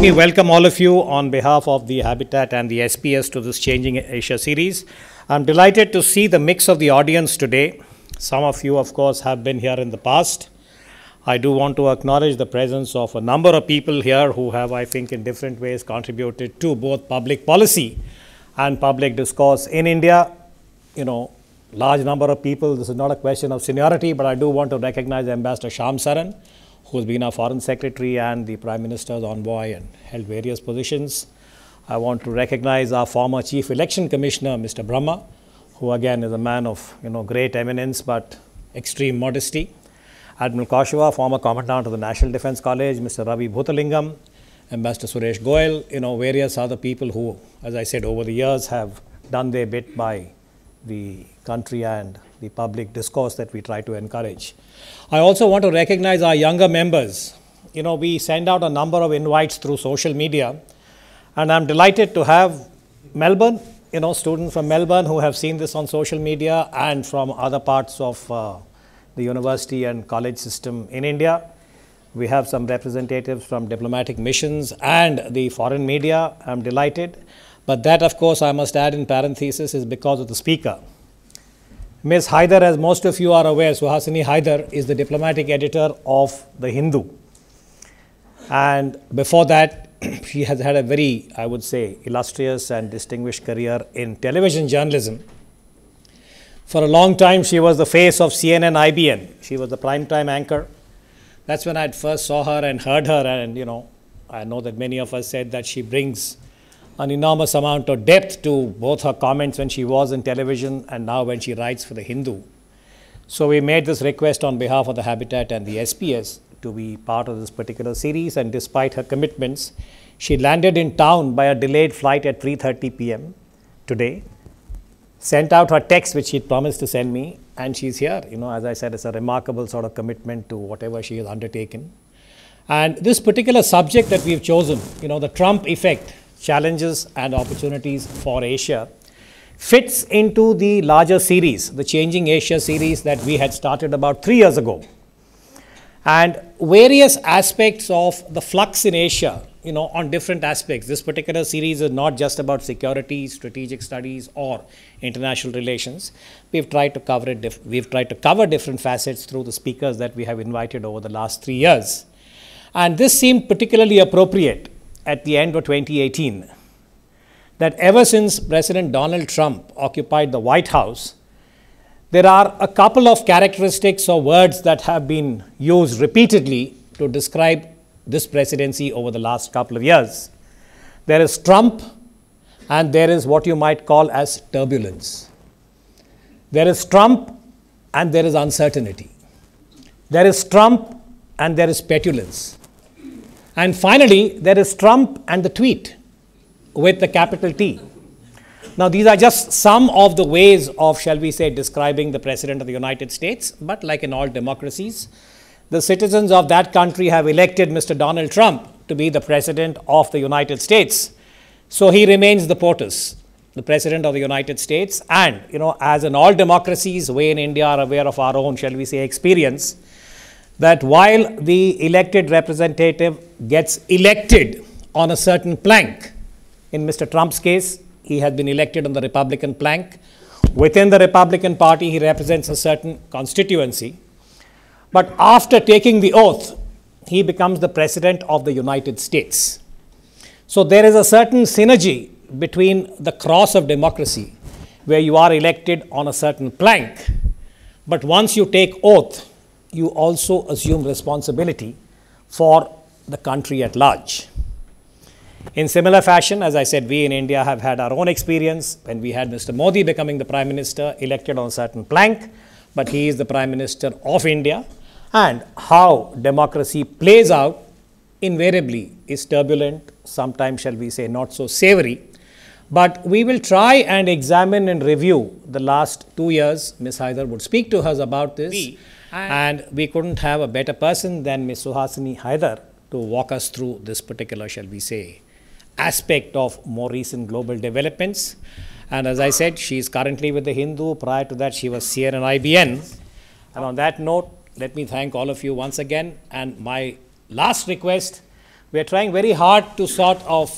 me welcome all of you on behalf of the Habitat and the SPS to this Changing Asia series. I'm delighted to see the mix of the audience today. Some of you, of course, have been here in the past. I do want to acknowledge the presence of a number of people here who have, I think, in different ways contributed to both public policy and public discourse in India. You know, large number of people. This is not a question of seniority, but I do want to recognize Ambassador Shyam Saran, who's been our Foreign Secretary and the Prime Minister's envoy and held various positions. I want to recognize our former Chief Election Commissioner, Mr. Brahma, who again is a man of great eminence but extreme modesty. Admiral Kaushava, former Commandant of the National Defence College, Mr. Ravi Bhutalingam, Ambassador Suresh Goyal, various other people who, as I said, over the years have done their bit by the country and the public discourse that we try to encourage. I also want to recognize our younger members. We send out a number of invites through social media, and I'm delighted to have Melbourne, students from Melbourne who have seen this on social media and from other parts of the university and college system in India. We have some representatives from diplomatic missions and the foreign media. I'm delighted. But that, of course, I must add in parenthesis, is because of the speaker. Ms. Haidar, as most of you are aware, Suhasini Haidar is the diplomatic editor of The Hindu. And before that, she has had a very, I would say, illustrious and distinguished career in television journalism. For a long time, she was the face of CNN IBN. She was the primetime anchor. That's when I first saw her and heard her. And, I know that many of us said that she brings an enormous amount of depth to both her comments when she was in television and now when she writes for The Hindu. So we made this request on behalf of the Habitat and the SPS to be part of this particular series, and despite her commitments, she landed in town by a delayed flight at 3:30 p.m. today, sent out her text which she'd promised to send me, and she's here. As I said, it's a remarkable sort of commitment to whatever she has undertaken. And this particular subject that we've chosen, the Trump effect, challenges and opportunities for Asia, fits into the larger series, the Changing Asia series that we had started about 3 years ago. And various aspects of the flux in Asia, on different aspects. This particular series is not just about security, strategic studies, or international relations. We've tried to cover it. We've tried to cover different facets through the speakers that we have invited over the last 3 years. And this seemed particularly appropriate at the end of 2018, that ever since President Donald Trump occupied the White House, there are a couple of characteristics or words that have been used repeatedly to describe this presidency over the last couple of years. There is Trump, and there is what you might call as turbulence. There is Trump, and there is uncertainty. There is Trump, and there is petulance. And finally, there is Trump and the tweet with the capital T. Now, these are just some of the ways of, shall we say, describing the President of the United States. But like in all democracies, the citizens of that country have elected Mr. Donald Trump to be the President of the United States. So he remains the POTUS, the President of the United States. And, as in all democracies, we in India are aware of our own, shall we say, experience, that while the elected representative gets elected on a certain plank, in Mr. Trump's case, he has been elected on the Republican plank. Within the Republican Party, he represents a certain constituency. But after taking the oath, he becomes the President of the United States. So there is a certain synergy between the cross of democracy, where you are elected on a certain plank, but once you take oath, you also assume responsibility for the country at large. In similar fashion, as I said, we in India have had our own experience when we had Mr. Modi becoming the Prime Minister, elected on a certain plank, but he is the Prime Minister of India, and how democracy plays out invariably is turbulent, sometimes, shall we say, not so savory. But we will try and examine and review the last 2 years. Ms. Haidar would speak to us about this. And we couldn't have a better person than Ms. Suhasini Haidar to walk us through this particular, shall we say, aspect of more recent global developments. And as I said, she is currently with The Hindu. Prior to that, she was CNN IBN. And on that note, let me thank all of you once again. And my last request We are trying very hard to sort of,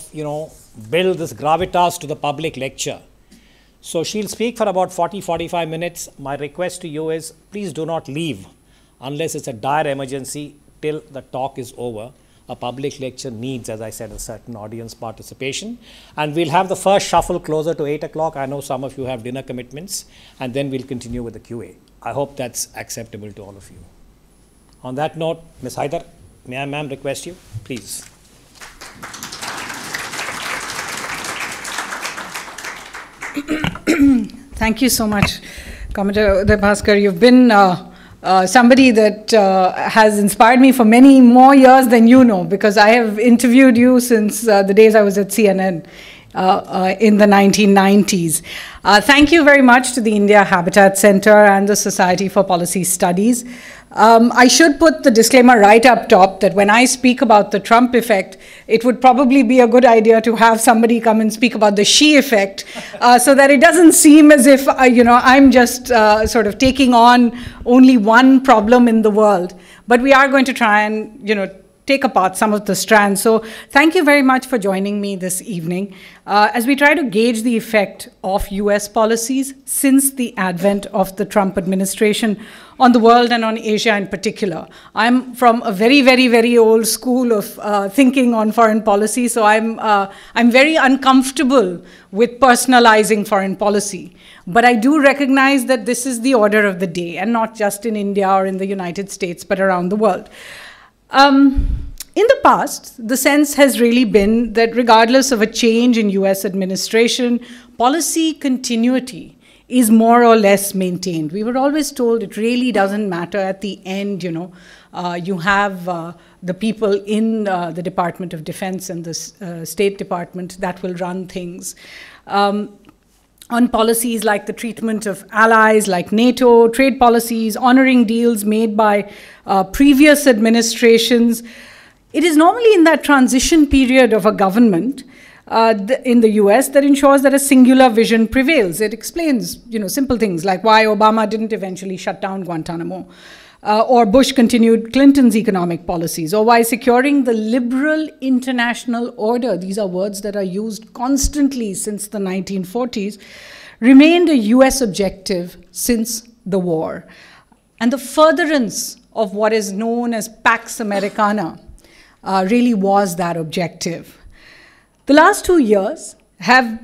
build this gravitas to the public lecture. So she'll speak for about 40-45 minutes. My request to you is, please do not leave unless it's a dire emergency till the talk is over. A public lecture needs, as I said, a certain audience participation. And we'll have the first shuffle closer to 8 o'clock. I know some of you have dinner commitments. And then we'll continue with the QA. I hope that's acceptable to all of you. On that note, Ms. Haidar, may I, ma'am, request you? Please. Thank you so much, Commodore Uday Bhaskar. You've been somebody that has inspired me for many more years than you know, because I have interviewed you since the days I was at CNN in the 1990s. Thank you very much to the India Habitat Center and the Society for Policy Studies. I should put the disclaimer right up top that when I speak about the Trump effect, it would probably be a good idea to have somebody come and speak about the she effect, so that it doesn't seem as if I'm just sort of taking on only one problem in the world. But we are going to try and take apart some of the strands. So thank you very much for joining me this evening as we try to gauge the effect of US policies since the advent of the Trump administration on the world and on Asia in particular. I'm from a very, very, very old school of thinking on foreign policy, so I'm very uncomfortable with personalizing foreign policy. But I do recognize that this is the order of the day, and not just in India or in the United States, but around the world. In the past, the sense has really been that regardless of a change in US administration, policy continuity is more or less maintained. We were always told it really doesn't matter at the end, you have the people in the Department of Defense and the State Department that will run things. On policies like the treatment of allies like NATO, trade policies, honoring deals made by previous administrations. It is normally in that transition period of a government in the US that ensures that a singular vision prevails. It explains, simple things like why Obama didn't eventually shut down Guantanamo, or Bush continued Clinton's economic policies, or why securing the liberal international order, these are words that are used constantly since the 1940s, remained a US objective since the war. And the furtherance of what is known as Pax Americana really was that objective. The last 2 years have,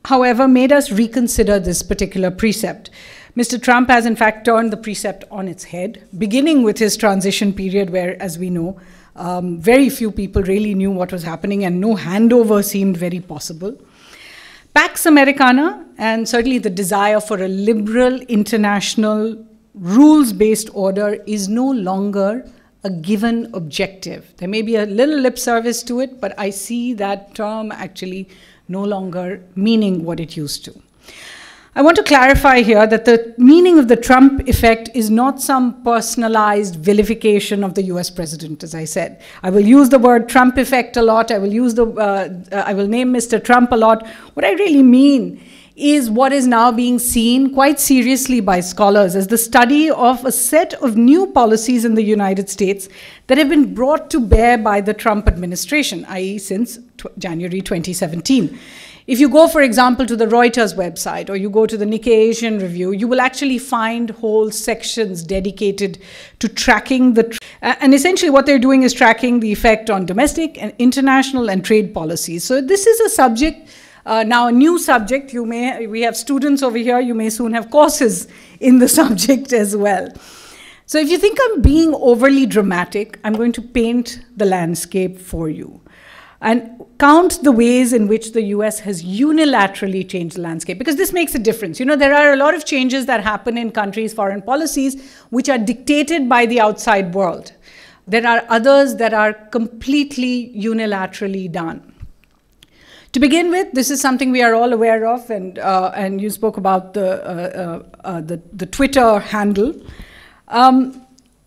however, made us reconsider this particular precept. Mr. Trump has in fact turned the precept on its head, beginning with his transition period where, as we know, very few people really knew what was happening and no handover seemed very possible. Pax Americana, and certainly the desire for a liberal international rules-based order, is no longer a given objective. There may be a little lip service to it, but I see that term actually no longer meaning what it used to. I want to clarify here that the meaning of the Trump effect is not some personalized vilification of the US president, as I said. I will use the word Trump effect a lot. I will name Mr. Trump a lot. What I really mean is what is now being seen quite seriously by scholars as the study of a set of new policies in the United States that have been brought to bear by the Trump administration, i.e. since January 2017. If you go, for example, to the Reuters website or you go to the Nikkei Asian Review, you will actually find whole sections dedicated to tracking and essentially what they're doing is tracking the effect on domestic and international and trade policies. So this is a subject, now a new subject. We have students over here, you may soon have courses in the subject as well. So if you think I'm being overly dramatic, I'm going to paint the landscape for you and count the ways in which the US has unilaterally changed the landscape, because this makes a difference. There are a lot of changes that happen in countries' foreign policies which are dictated by the outside world. There are others that are completely unilaterally done. To begin with, this is something we are all aware of, and you spoke about the Twitter handle.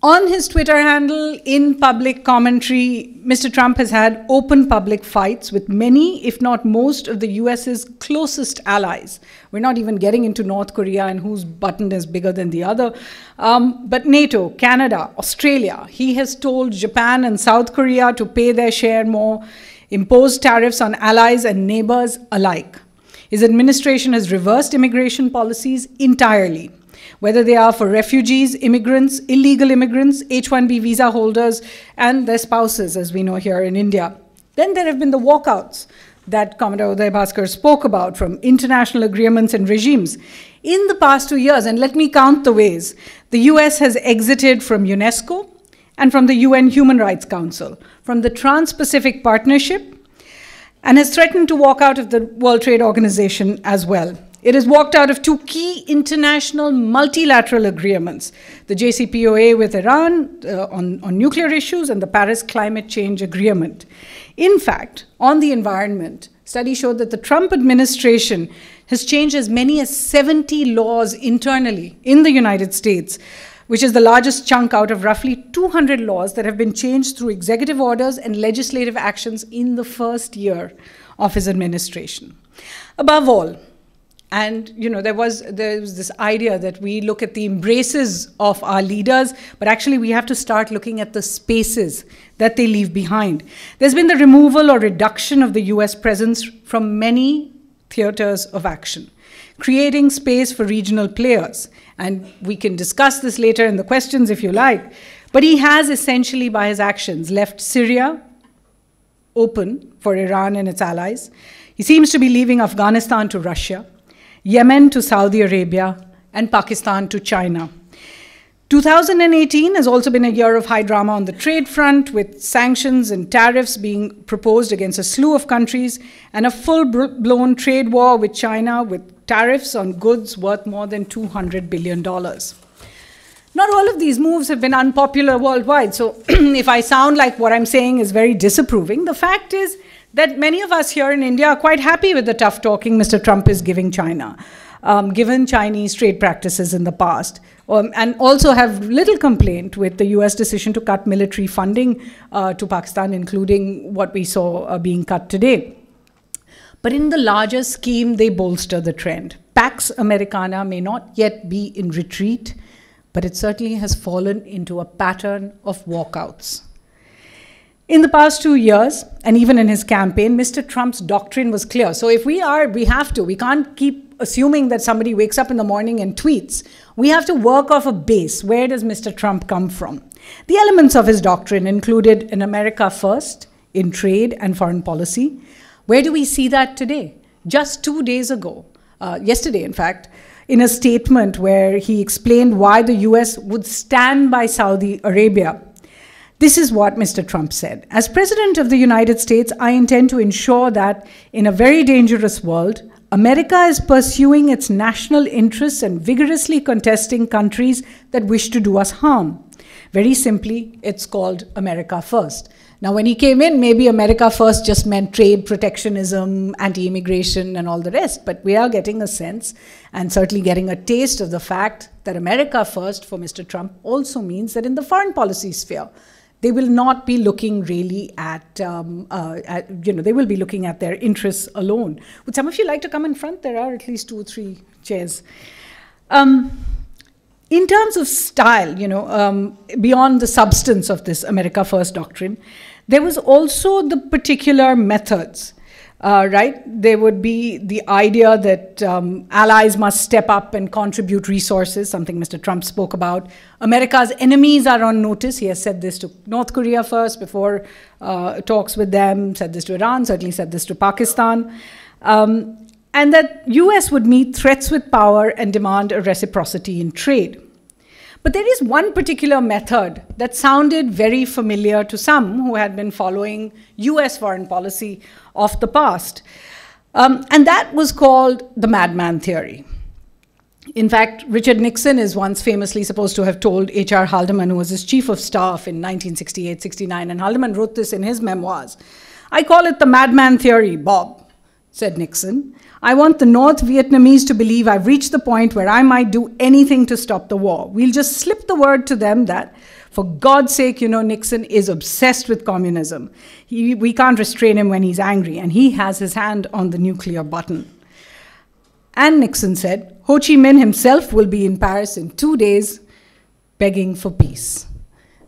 On his Twitter handle, in public commentary, Mr. Trump has had open public fights with many, if not most, of the US's closest allies. We're not even getting into North Korea and whose button is bigger than the other. But NATO, Canada, Australia, he has told Japan and South Korea to pay their share more, impose tariffs on allies and neighbors alike. His administration has reversed immigration policies entirely, whether they are for refugees, immigrants, illegal immigrants, H-1B visa holders, and their spouses, as we know here in India. Then there have been the walkouts that Commodore Uday Bhaskar spoke about from international agreements and regimes. In the past 2 years, and let me count the ways, the US has exited from UNESCO and from the UN Human Rights Council, from the Trans-Pacific Partnership, and has threatened to walk out of the World Trade Organization as well. It has walked out of 2 key international multilateral agreements, the JCPOA with Iran on nuclear issues and the Paris Climate Change Agreement. In fact, on the environment, studies showed that the Trump administration has changed as many as 70 laws internally in the United States, which is the largest chunk out of roughly 200 laws that have been changed through executive orders and legislative actions in the first year of his administration. Above all, and there was this idea that we look at the embraces of our leaders, but actually we have to start looking at the spaces that they leave behind. There's been the removal or reduction of the US presence from many theaters of action, creating space for regional players. And we can discuss this later in the questions if you like. But he has essentially, by his actions, left Syria open for Iran and its allies. He seems to be leaving Afghanistan to Russia, Yemen to Saudi Arabia, and Pakistan to China. 2018 has also been a year of high drama on the trade front, with sanctions and tariffs being proposed against a slew of countries, and a full-blown trade war with China, with tariffs on goods worth more than $200 billion. Not all of these moves have been unpopular worldwide, so if I sound like what I'm saying is very disapproving, the fact is that many of us here in India are quite happy with the tough talking Mr. Trump is giving China, given Chinese trade practices in the past, and also have little complaint with the US decision to cut military funding to Pakistan, including what we saw being cut today. But in the larger scheme, they bolster the trend. Pax Americana may not yet be in retreat, but it certainly has fallen into a pattern of walkouts. In the past 2 years, and even in his campaign, Mr. Trump's doctrine was clear. So if we can't keep assuming that somebody wakes up in the morning and tweets. We have to work off a base. Where does Mr. Trump come from? The elements of his doctrine included an America first in trade and foreign policy. Where do we see that today? Just 2 days ago, yesterday in fact, in a statement where he explained why the US would stand by Saudi Arabia. This is what Mr. Trump said. As President of the United States, I intend to ensure that in a very dangerous world, America is pursuing its national interests and vigorously contesting countries that wish to do us harm. Very simply, it's called America First. Now, when he came in, maybe America First just meant trade, protectionism, anti-immigration, and all the rest. But we are getting a sense, and certainly getting a taste of the fact that America First for Mr. Trump also means that in the foreign policy sphere, they will not be looking really at, they will be looking at their interests alone. Would some of you like to come in front? There are at least 2 or 3 chairs. In terms of style, beyond the substance of this America First doctrine, there was also the particular methods, right? There would be the idea that allies must step up and contribute resources, something Mr. Trump spoke about. America's enemies are on notice. He has said this to North Korea first before talks with them, said this to Iran, certainly said this to Pakistan. And that US would meet threats with power and demand a reciprocity in trade. But there is one particular method that sounded very familiar to some who had been following US foreign policy of the past. And that was called the madman theory. In fact, Richard Nixon is once famously supposed to have told H.R. Haldeman, who was his chief of staff in 1968-69, and Haldeman wrote this in his memoirs. "I call it the madman theory, Bob," said Nixon. I want the North Vietnamese to believe I've reached the point where I might do anything to stop the war. We'll just slip the word to them that, for God's sake, Nixon is obsessed with communism. We can't restrain him when he's angry, and he has his hand on the nuclear button. And Nixon said, Ho Chi Minh himself will be in Paris in 2 days, begging for peace.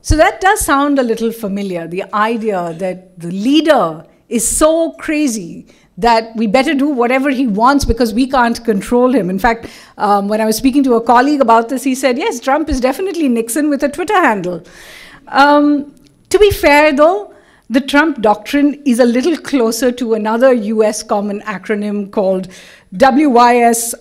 So that does sound a little familiar, the idea that the leader is so crazy that we better do whatever he wants because we can't control him. In fact, when I was speaking to a colleague about this, he said, yes, Trump is definitely Nixon with a Twitter handle. To be fair, though, the Trump doctrine is a little closer to another US common acronym called WYSIWYG.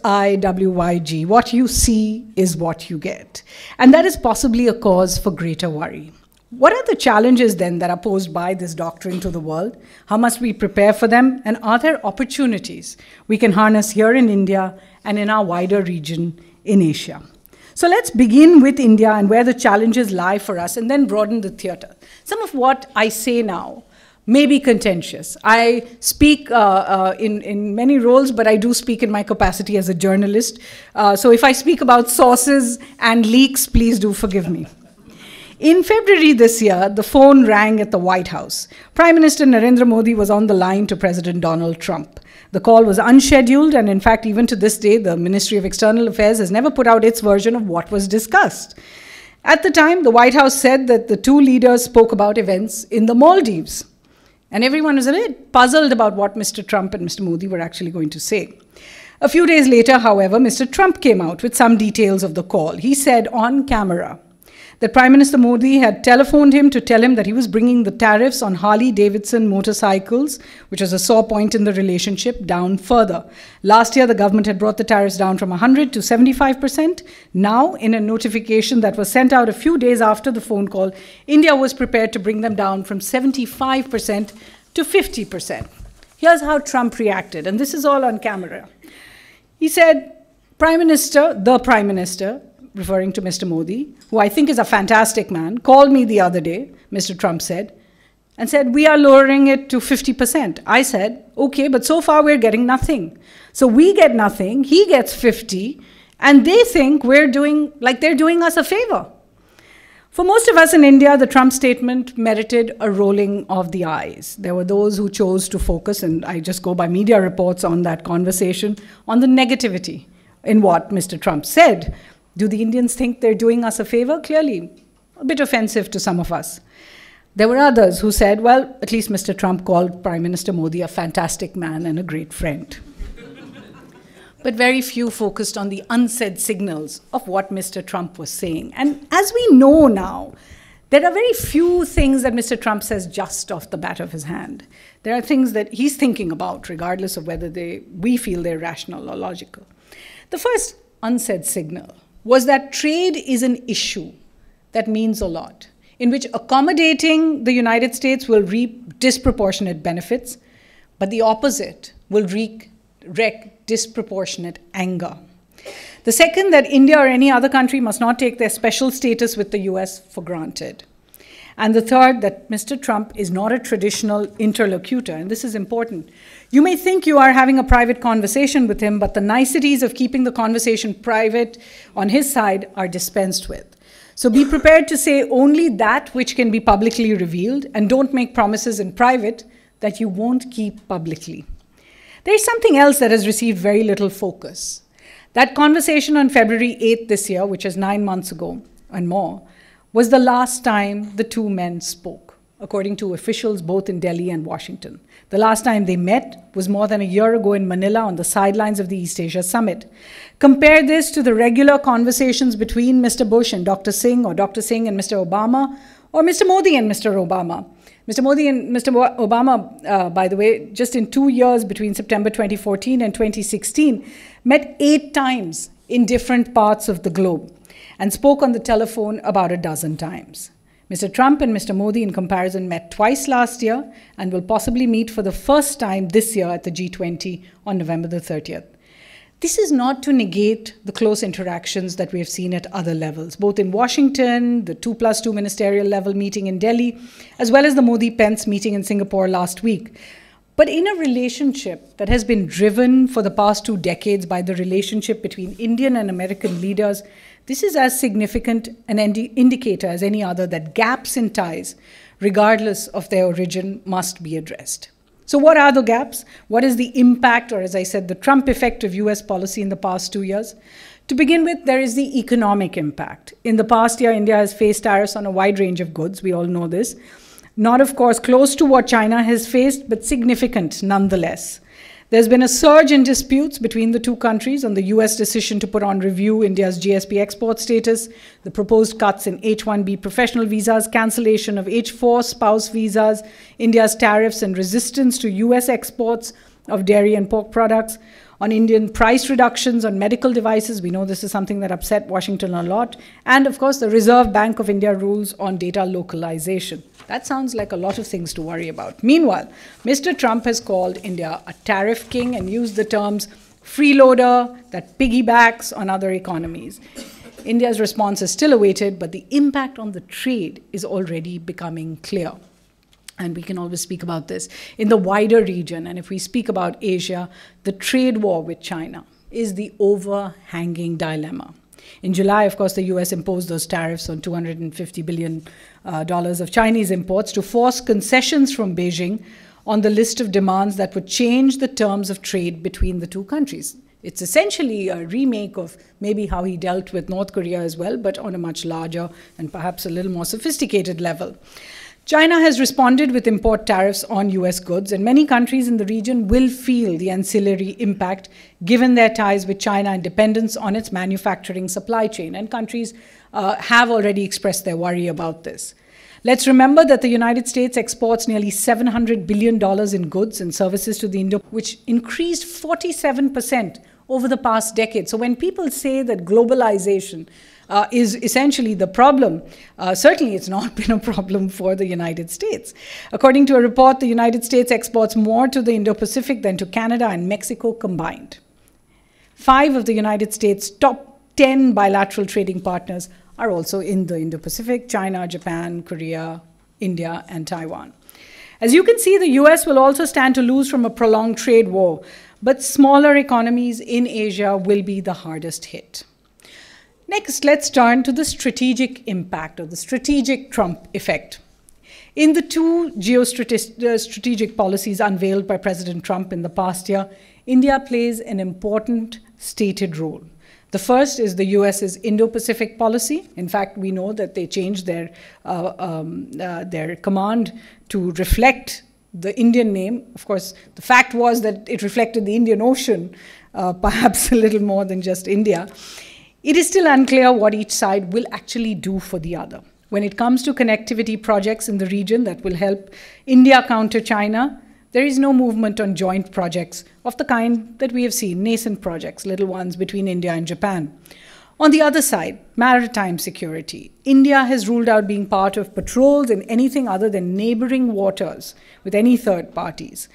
What you see is what you get. And that is possibly a cause for greater worry. What are the challenges then that are posed by this doctrine to the world? How must we prepare for them? And are there opportunities we can harness here in India and in our wider region in Asia? So let's begin with India and where the challenges lie for us, and then broaden the theater. Some of what I say now may be contentious. I speak in many roles, but I do speak in my capacity as a journalist. So if I speak about sources and leaks, please do forgive me. In February this year, the phone rang at the White House. Prime Minister Narendra Modi was on the line to President Donald Trump. The call was unscheduled, and in fact, even to this day, the Ministry of External Affairs has never put out its version of what was discussed. At the time, the White House said that the two leaders spoke about events in the Maldives. And everyone was a bit puzzled about what Mr. Trump and Mr. Modi were actually going to say. A few days later, however, Mr. Trump came out with some details of the call. He said on camera that Prime Minister Modi had telephoned him to tell him that he was bringing the tariffs on Harley-Davidson motorcycles, which was a sore point in the relationship, down further. Last year, the government had brought the tariffs down from 100 to 75%. Now, in a notification that was sent out a few days after the phone call, India was prepared to bring them down from 75% to 50%. Here's how Trump reacted, and this is all on camera. He said, the Prime Minister, referring to Mr. Modi, who I think is a fantastic man, called me the other day, Mr. Trump said, and said, we are lowering it to 50%. I said, okay, but so far we're getting nothing. So we get nothing, he gets 50, and they think they're doing us a favor. For most of us in India, the Trump statement merited a rolling of the eyes. There were those who chose to focus, and I just go by media reports on that conversation, on the negativity in what Mr. Trump said. Do the Indians think they're doing us a favor? Clearly, a bit offensive to some of us. There were others who said, well, at least Mr. Trump called Prime Minister Modi a fantastic man and a great friend. But very few focused on the unsaid signals of what Mr. Trump was saying. And as we know now, there are very few things that Mr. Trump says just off the bat of his hand. There are things that he's thinking about, regardless of whether we feel they're rational or logical. The first unsaid signal was that trade is an issue that means a lot, in which accommodating the United States will reap disproportionate benefits, but the opposite will wreak disproportionate anger. The second, that India or any other country must not take their special status with the US for granted. And the third, that Mr. Trump is not a traditional interlocutor, and this is important. You may think you are having a private conversation with him, but the niceties of keeping the conversation private on his side are dispensed with. So be prepared to say only that which can be publicly revealed, and don't make promises in private that you won't keep publicly. There's something else that has received very little focus. That conversation on February 8th this year, which is 9 months ago and more, was the last time the two men spoke, according to officials both in Delhi and Washington. The last time they met was more than a year ago in Manila on the sidelines of the East Asia Summit. Compare this to the regular conversations between Mr. Bush and Dr. Singh, or Dr. Singh and Mr. Obama, or Mr. Modi and Mr. Obama. Mr. Modi and Mr. Obama, by the way, just in 2 years between September 2014 and 2016, met 8 times in different parts of the globe, and spoke on the telephone about a dozen times. Mr. Trump and Mr. Modi, in comparison, met twice last year and will possibly meet for the first time this year at the G20 on November the 30th. This is not to negate the close interactions that we have seen at other levels, both in Washington, the 2+2 ministerial level meeting in Delhi, as well as the Modi-Pence meeting in Singapore last week. But in a relationship that has been driven for the past 2 decades by the relationship between Indian and American leaders, this is as significant an indicator as any other that gaps in ties, regardless of their origin, must be addressed. So what are the gaps? What is the impact, or as I said, the Trump effect of US policy in the past 2 years? To begin with, there is the economic impact. In the past year, India has faced tariffs on a wide range of goods. We all know this. Not, of course, close to what China has faced, but significant nonetheless. There's been a surge in disputes between the two countries on the US decision to put on review India's GSP export status, the proposed cuts in H-1B professional visas, cancellation of H-4 spouse visas, India's tariffs and resistance to US exports of dairy and pork products, on Indian price reductions on medical devices. We know this is something that upset Washington a lot. And of course, the Reserve Bank of India rules on data localization. That sounds like a lot of things to worry about. Meanwhile, Mr. Trump has called India a tariff king and used the terms freeloader that piggybacks on other economies. India's response is still awaited, but the impact on the trade is already becoming clear. And we can always speak about this in the wider region. And if we speak about Asia, the trade war with China is the overhanging dilemma. In July, of course, the US imposed those tariffs on $250 billion of Chinese imports to force concessions from Beijing on the list of demands that would change the terms of trade between the two countries. It's essentially a remake of maybe how he dealt with North Korea as well, but on a much larger and perhaps a little more sophisticated level. China has responded with import tariffs on US goods, and many countries in the region will feel the ancillary impact given their ties with China and dependence on its manufacturing supply chain. And countries have already expressed their worry about this. Let's remember that the United States exports nearly $700 billion in goods and services to the Indo, which increased 47% over the past decade. So when people say that globalization is essentially the problem, certainly it's not been a problem for the United States. According to a report, the United States exports more to the Indo-Pacific than to Canada and Mexico combined. 5 of the United States' top 10 bilateral trading partners are also in the Indo-Pacific: China, Japan, Korea, India, and Taiwan. As you can see, the US will also stand to lose from a prolonged trade war, but smaller economies in Asia will be the hardest hit. Next, let's turn to the strategic impact or the strategic Trump effect. In the 2 geostrategic policies unveiled by President Trump in the past year, India plays an important stated role. The first is the US's Indo-Pacific policy. In fact, we know that they changed their command to reflect the Indian name. Of course, the fact was that it reflected the Indian Ocean, perhaps a little more than just India. It is still unclear what each side will actually do for the other. When it comes to connectivity projects in the region that will help India counter China, there is no movement on joint projects of the kind that we have seen, nascent projects, little ones between India and Japan. On the other side, maritime security. India has ruled out being part of patrols in anything other than neighboring waters with any third parties.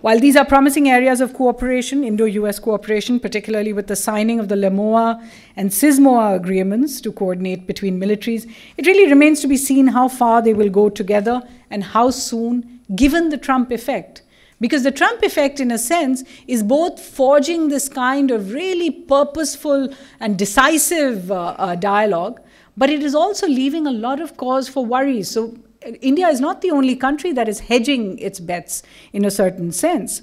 While these are promising areas of cooperation, Indo-US cooperation, particularly with the signing of the LEMOA and CISMOA agreements to coordinate between militaries, it really remains to be seen how far they will go together and how soon, given the Trump effect. Because the Trump effect, in a sense, is both forging this kind of really purposeful and decisive dialogue, but it is also leaving a lot of cause for worry. So India is not the only country that is hedging its bets in a certain sense.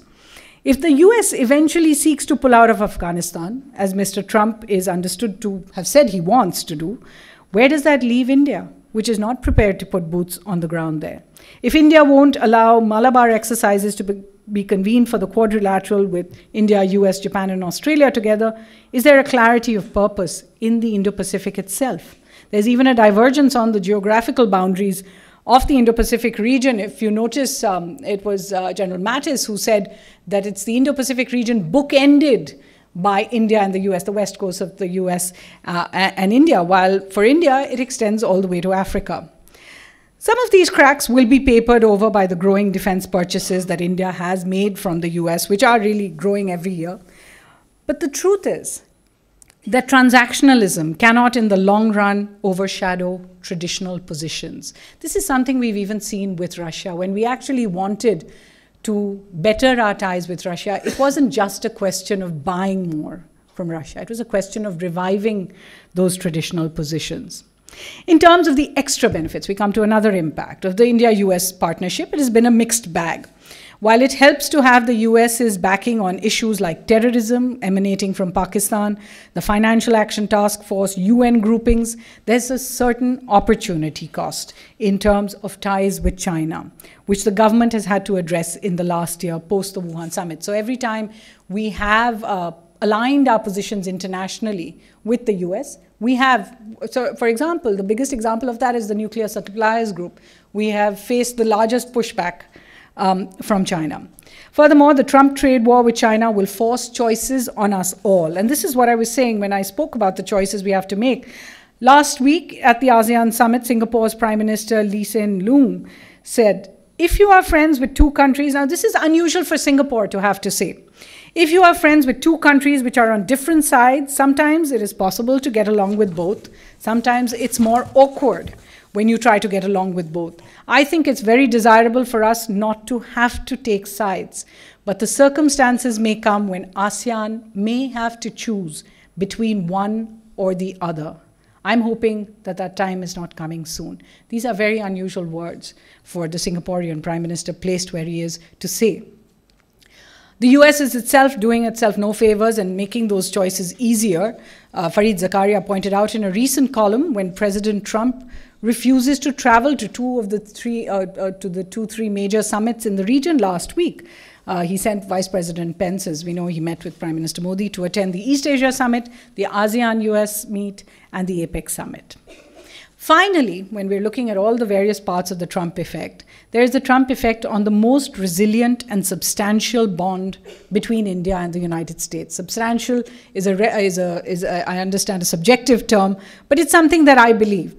If the US eventually seeks to pull out of Afghanistan, as Mr. Trump is understood to have said he wants to do, where does that leave India, which is not prepared to put boots on the ground there? If India won't allow Malabar exercises to be convened for the quadrilateral with India, US, Japan, and Australia together, is there a clarity of purpose in the Indo-Pacific itself? There's even a divergence on the geographical boundaries of the Indo-Pacific region. If you notice, it was General Mattis who said that it's the Indo-Pacific region bookended by India and the US, the west coast of the US and India, while for India, it extends all the way to Africa. Some of these cracks will be papered over by the growing defense purchases that India has made from the US, which are really growing every year. But the truth is that transactionalism cannot in the long run overshadow traditional positions. This is something we've even seen with Russia. When we actually wanted to better our ties with Russia, it wasn't just a question of buying more from Russia. It was a question of reviving those traditional positions. In terms of the extra benefits, we come to another impact of the India-US partnership. It has been a mixed bag. While it helps to have the US's backing on issues like terrorism emanating from Pakistan, the Financial Action Task Force, UN groupings, there's a certain opportunity cost in terms of ties with China, which the government has had to address in the last year post the Wuhan summit. So every time we have aligned our positions internationally with the US, we have, so for example, the biggest example of that is the Nuclear Suppliers Group. We have faced the largest pushback from China. Furthermore, the Trump trade war with China will force choices on us all. And this is what I was saying when I spoke about the choices we have to make. Last week at the ASEAN summit, Singapore's Prime Minister Lee Hsien Loong said, if you are friends with two countries, now this is unusual for Singapore to have to say, if you are friends with two countries which are on different sides, sometimes it is possible to get along with both. Sometimes it's more awkward when you try to get along with both. I think it's very desirable for us not to have to take sides, but the circumstances may come when ASEAN may have to choose between one or the other. I'm hoping that that time is not coming soon. These are very unusual words for the Singaporean Prime Minister placed where he is to say. The US is itself doing itself no favors and making those choices easier. Fareed Zakaria pointed out in a recent column when President Trump refuses to travel to the three major summits in the region last week. He sent Vice President Pence, as we know, he met with Prime Minister Modi to attend the East Asia Summit, the ASEAN-US meet, and the APEC Summit. Finally, when we're looking at all the various parts of the Trump effect, there is the Trump effect on the most resilient and substantial bond between India and the United States. Substantial is, I understand, a subjective term, but it's something that I believe.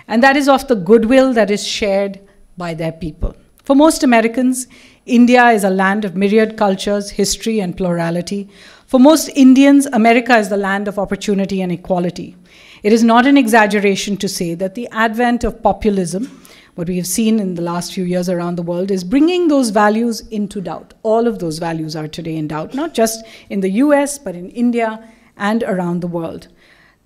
And that is of the goodwill that is shared by their people. For most Americans, India is a land of myriad cultures, history, and plurality. For most Indians, America is the land of opportunity and equality. It is not an exaggeration to say that the advent of populism, what we have seen in the last few years around the world, is bringing those values into doubt. All of those values are today in doubt, not just in the US, but in India and around the world.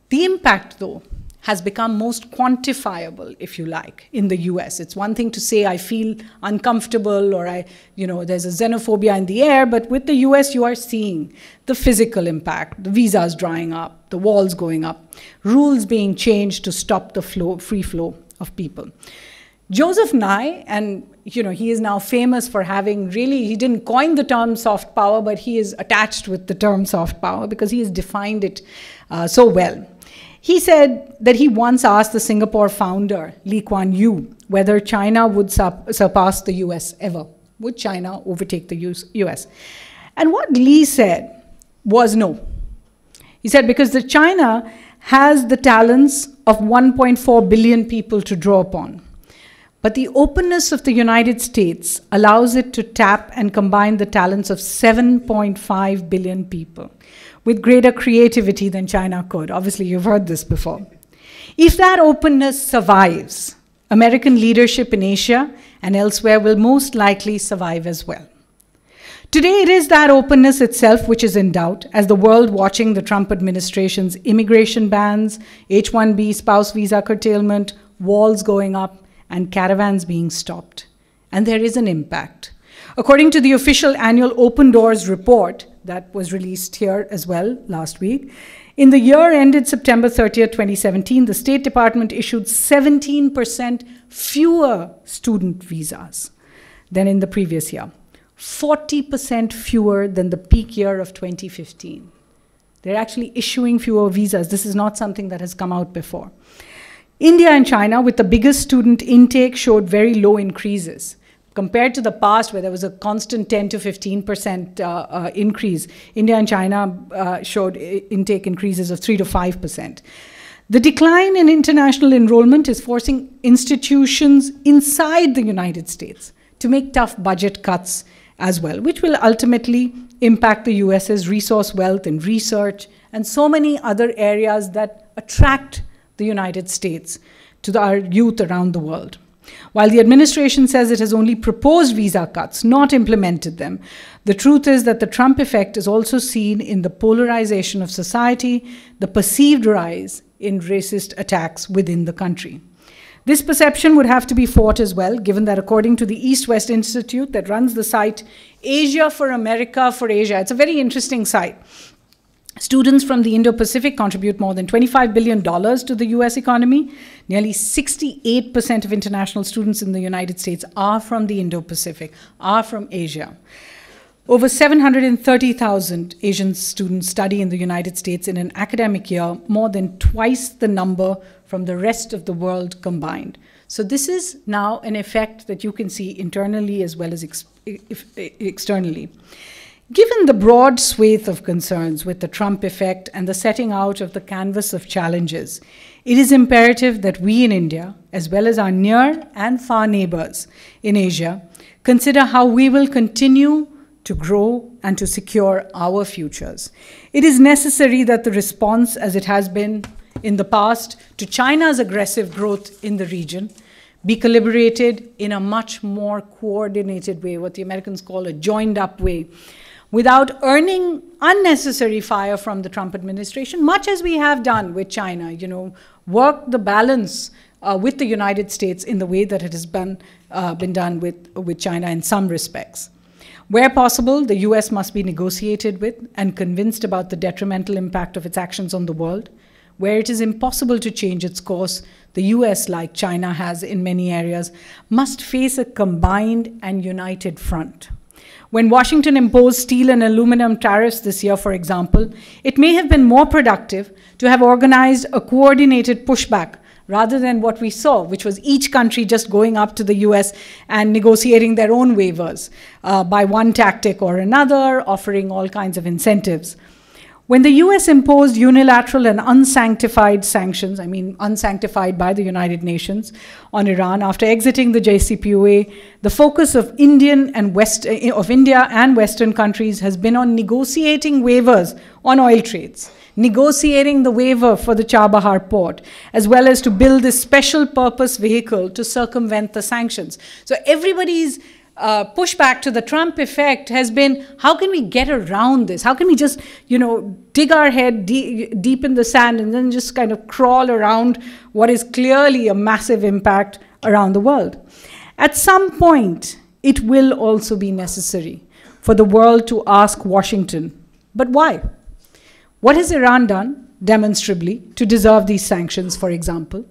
The impact, though, has become most quantifiable, if you like, in the US. It's one thing to say, I feel uncomfortable, or there's a xenophobia in the air, but with the US, you are seeing the physical impact, the visas drying up, the walls going up, rules being changed to stop the free flow of people. Joseph Nye, and he is now famous for having he didn't coin the term soft power, but he is attached with the term soft power because he has defined it so well. He said that he once asked the Singapore founder, Lee Kuan Yew, whether China would surpass the US ever. Would China overtake the US? And what Lee said was no. He said because China has the talents of 1.4 billion people to draw upon. But the openness of the United States allows it to tap and combine the talents of 7.5 billion people with greater creativity than China could. Obviously, you've heard this before. If that openness survives, American leadership in Asia and elsewhere will most likely survive as well. Today, it is that openness itself which is in doubt, as the world watching the Trump administration's immigration bans, H-1B spouse visa curtailment, walls going up, and caravans being stopped. And there is an impact. According to the official annual Open Doors report that was released here as well last week, in the year ended September 30th, 2017, the State Department issued 17% fewer student visas than in the previous year, 40% fewer than the peak year of 2015. They're actually issuing fewer visas. This is not something that has come out before. India and China, with the biggest student intake, showed very low increases. Compared to the past, where there was a constant 10 to 15% increase, India and China showed intake increases of 3 to 5%. The decline in international enrollment is forcing institutions inside the United States to make tough budget cuts as well, which will ultimately impact the US's resource wealth and research and so many other areas that attract the United States to our youth around the world. While the administration says it has only proposed visa cuts, not implemented them, the truth is that the Trump effect is also seen in the polarization of society, the perceived rise in racist attacks within the country. This perception would have to be fought as well, given that according to the East-West Institute that runs the site Asia for America for Asia, it's a very interesting site. Students from the Indo-Pacific contribute more than $25 billion to the US economy. Nearly 68% of international students in the United States are from the Indo-Pacific, are from Asia. Over 730,000 Asian students study in the United States in an academic year, more than twice the number from the rest of the world combined. So this is now an effect that you can see internally as well as externally. Given the broad swathe of concerns with the Trump effect and the setting out of the canvas of challenges, it is imperative that we in India, as well as our near and far neighbors in Asia, consider how we will continue to grow and to secure our futures. It is necessary that the response, as it has been in the past, to China's aggressive growth in the region be calibrated in a much more coordinated way, what the Americans call a joined-up way, without earning unnecessary fire from the Trump administration, much as we have done with China, work the balance with the United States in the way that it has been done with China in some respects. Where possible, the US must be negotiated with and convinced about the detrimental impact of its actions on the world. Where it is impossible to change its course, the US, like China has in many areas, must face a combined and united front. When Washington imposed steel and aluminum tariffs this year, for example, it may have been more productive to have organized a coordinated pushback rather than what we saw, which was each country just going up to the US and negotiating their own waivers by one tactic or another, offering all kinds of incentives. When the US imposed unilateral and unsanctified sanctions, I mean unsanctified by the United Nations, on Iran after exiting the JCPOA, the focus of India and Western countries has been on negotiating waivers on oil trades, negotiating the waiver for the Chabahar port, as well as to build this special purpose vehicle to circumvent the sanctions. So everybody's pushback to the Trump effect has been, how can we get around this? How can we just, dig our head deep in the sand and then just kind of crawl around what is clearly a massive impact around the world? At some point, it will also be necessary for the world to ask Washington, but why? What has Iran done, demonstrably, to deserve these sanctions, for example?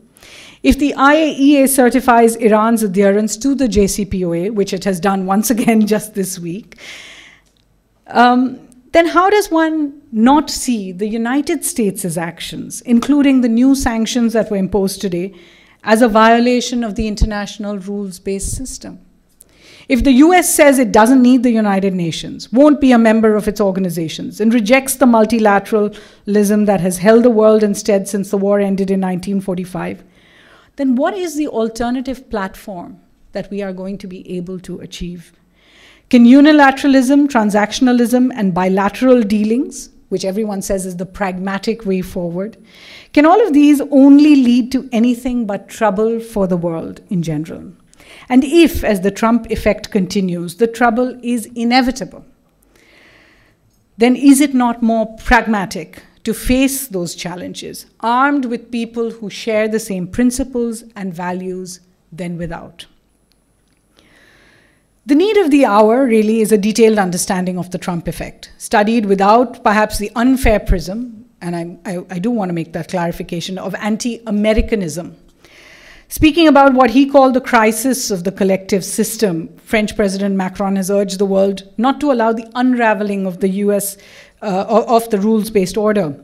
If the IAEA certifies Iran's adherence to the JCPOA, which it has done once again just this week, then how does one not see the United States' actions, including the new sanctions that were imposed today, as a violation of the international rules-based system? If the US says it doesn't need the United Nations, won't be a member of its organizations, and rejects the multilateralism that has held the world instead since the war ended in 1945, then what is the alternative platform that we are going to be able to achieve? Can unilateralism, transactionalism, and bilateral dealings, which everyone says is the pragmatic way forward, can all of these only lead to anything but trouble for the world in general? And if, as the Trump effect continues, the trouble is inevitable, then is it not more pragmatic to face those challenges, armed with people who share the same principles and values than without? The need of the hour really is a detailed understanding of the Trump effect, studied without perhaps the unfair prism, and I do want to make that clarification, of anti-Americanism. Speaking about what he called the crisis of the collective system, French President Macron has urged the world not to allow the unraveling of the US of the rules-based order.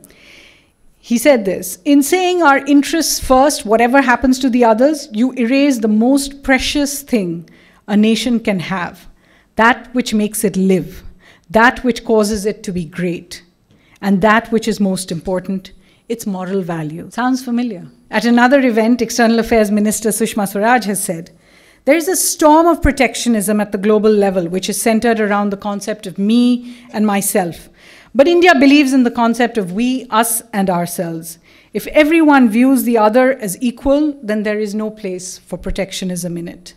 He said this: in saying our interests first, whatever happens to the others, you erase the most precious thing a nation can have, that which makes it live, that which causes it to be great, and that which is most important, its moral value. Sounds familiar? At another event, External Affairs Minister Sushma Swaraj has said, there is a storm of protectionism at the global level, which is centered around the concept of me and myself. But India believes in the concept of we, us, and ourselves. If everyone views the other as equal, then there is no place for protectionism in it.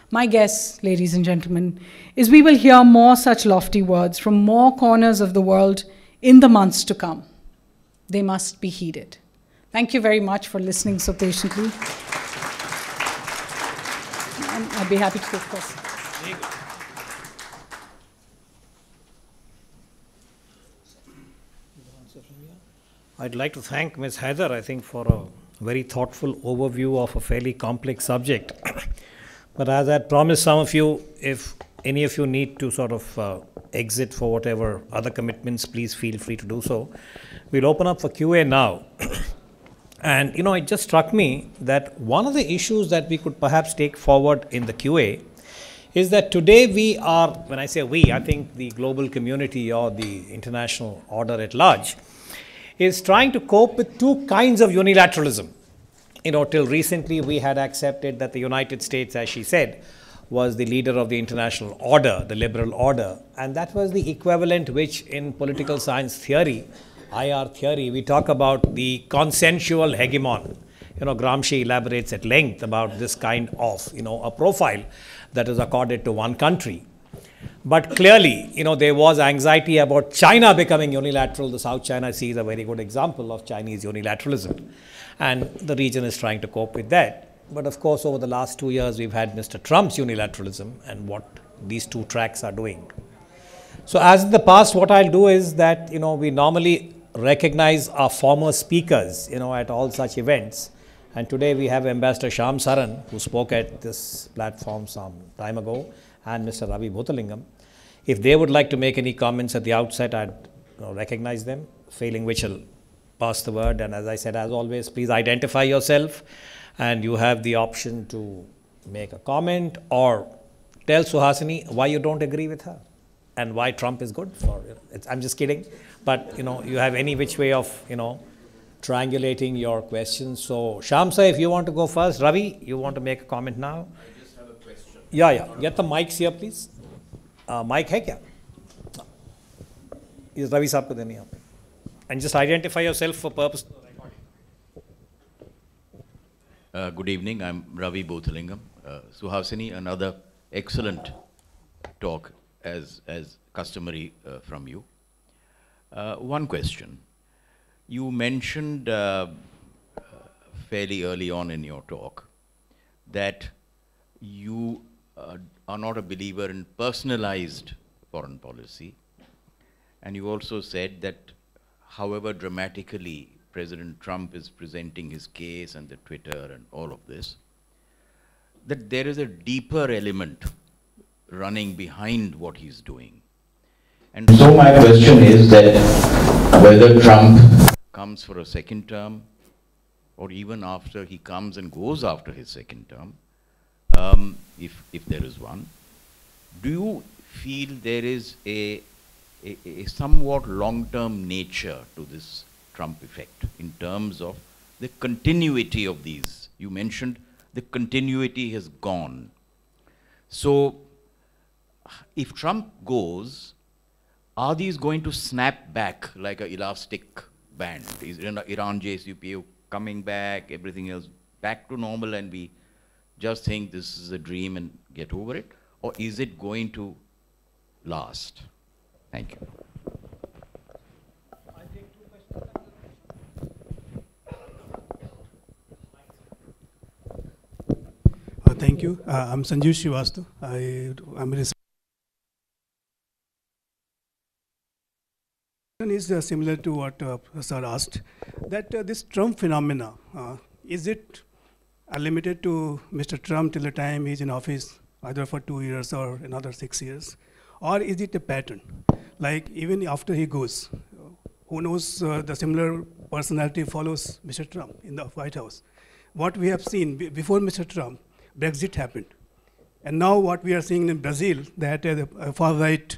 My guess, ladies and gentlemen, is we will hear more such lofty words from more corners of the world in the months to come. They must be heeded. Thank you very much for listening so patiently. And I'd be happy to take questions. I'd like to thank Ms. Haidar, I think, for a very thoughtful overview of a fairly complex subject. But as I had promised some of you, if any of you need to sort of exit for whatever other commitments, please feel free to do so. We'll open up for QA now. And, you know, it just struck me that one of the issues that we could perhaps take forward in the QA is that today we are, when I say we, I think the global community or the international order at large, is trying to cope with two kinds of unilateralism. You know, till recently we had accepted that the United States, as she said, was the leader of the international order, the liberal order, and that was the equivalent which in political science theory, IR theory, we talk about the consensual hegemon. You know, Gramsci elaborates at length about this kind of, you know, a profile that is accorded to one country. But clearly, you know, there was anxiety about China becoming unilateral. The South China Sea is a very good example of Chinese unilateralism. And the region is trying to cope with that. But of course, over the last 2 years, we've had Mr. Trump's unilateralism and what these two tracks are doing. So as in the past, what I'll do is that, you know, we normally recognize our former speakers, you know, at all such events. And today we have Ambassador Shyam Saran, who spoke at this platform some time ago, and Mr. Ravi Bhuthalingam. If they would like to make any comments at the outset, I'd recognize them, failing which I'll pass the word. And as I said, as always, please identify yourself, and you have the option to make a comment or tell Suhasini why you don't agree with her and why Trump is good for it. I'm just kidding, but you know, you have any which way of, you know, triangulating your questions. So Shyam sir, if you want to go first. Ravi, you want to make a comment now? I just have a question. Yeah. Get the mics here, please. Mic hai kya? Is Ravi saab ko deni hai. And just identify yourself for purpose of the recording. Good evening. I'm Ravi Bhuthalingam. Suhasini, another excellent talk as customary from you. One question. You mentioned fairly early on in your talk that you are not a believer in personalized foreign policy. And you also said that however dramatically President Trump is presenting his case and the Twitter and all of this, that there is a deeper element running behind what he's doing. And so my question is that whether Trump comes for a second term, or even after he comes and goes after his second term, if there is one, do you feel there is a somewhat long-term nature to this Trump effect in terms of the continuity of these? You mentioned the continuity has gone. So if Trump goes, are these going to snap back like an elastic band? Is Iran JCPOA coming back, everything else back to normal, and we just think this is a dream and get over it? Or is it going to last? Thank you. Thank you. I'm Sanjeev Srivastav. I'm a researcher. Is similar to what Sir asked, that this Trump phenomena, is it limited to Mr. Trump till the time he's in office, either for 2 years or another 6 years? Or is it a pattern? Like even after he goes, who knows, the similar personality follows Mr. Trump in the White House. What we have seen before Mr. Trump, Brexit happened. And now what we are seeing in Brazil, that a far-right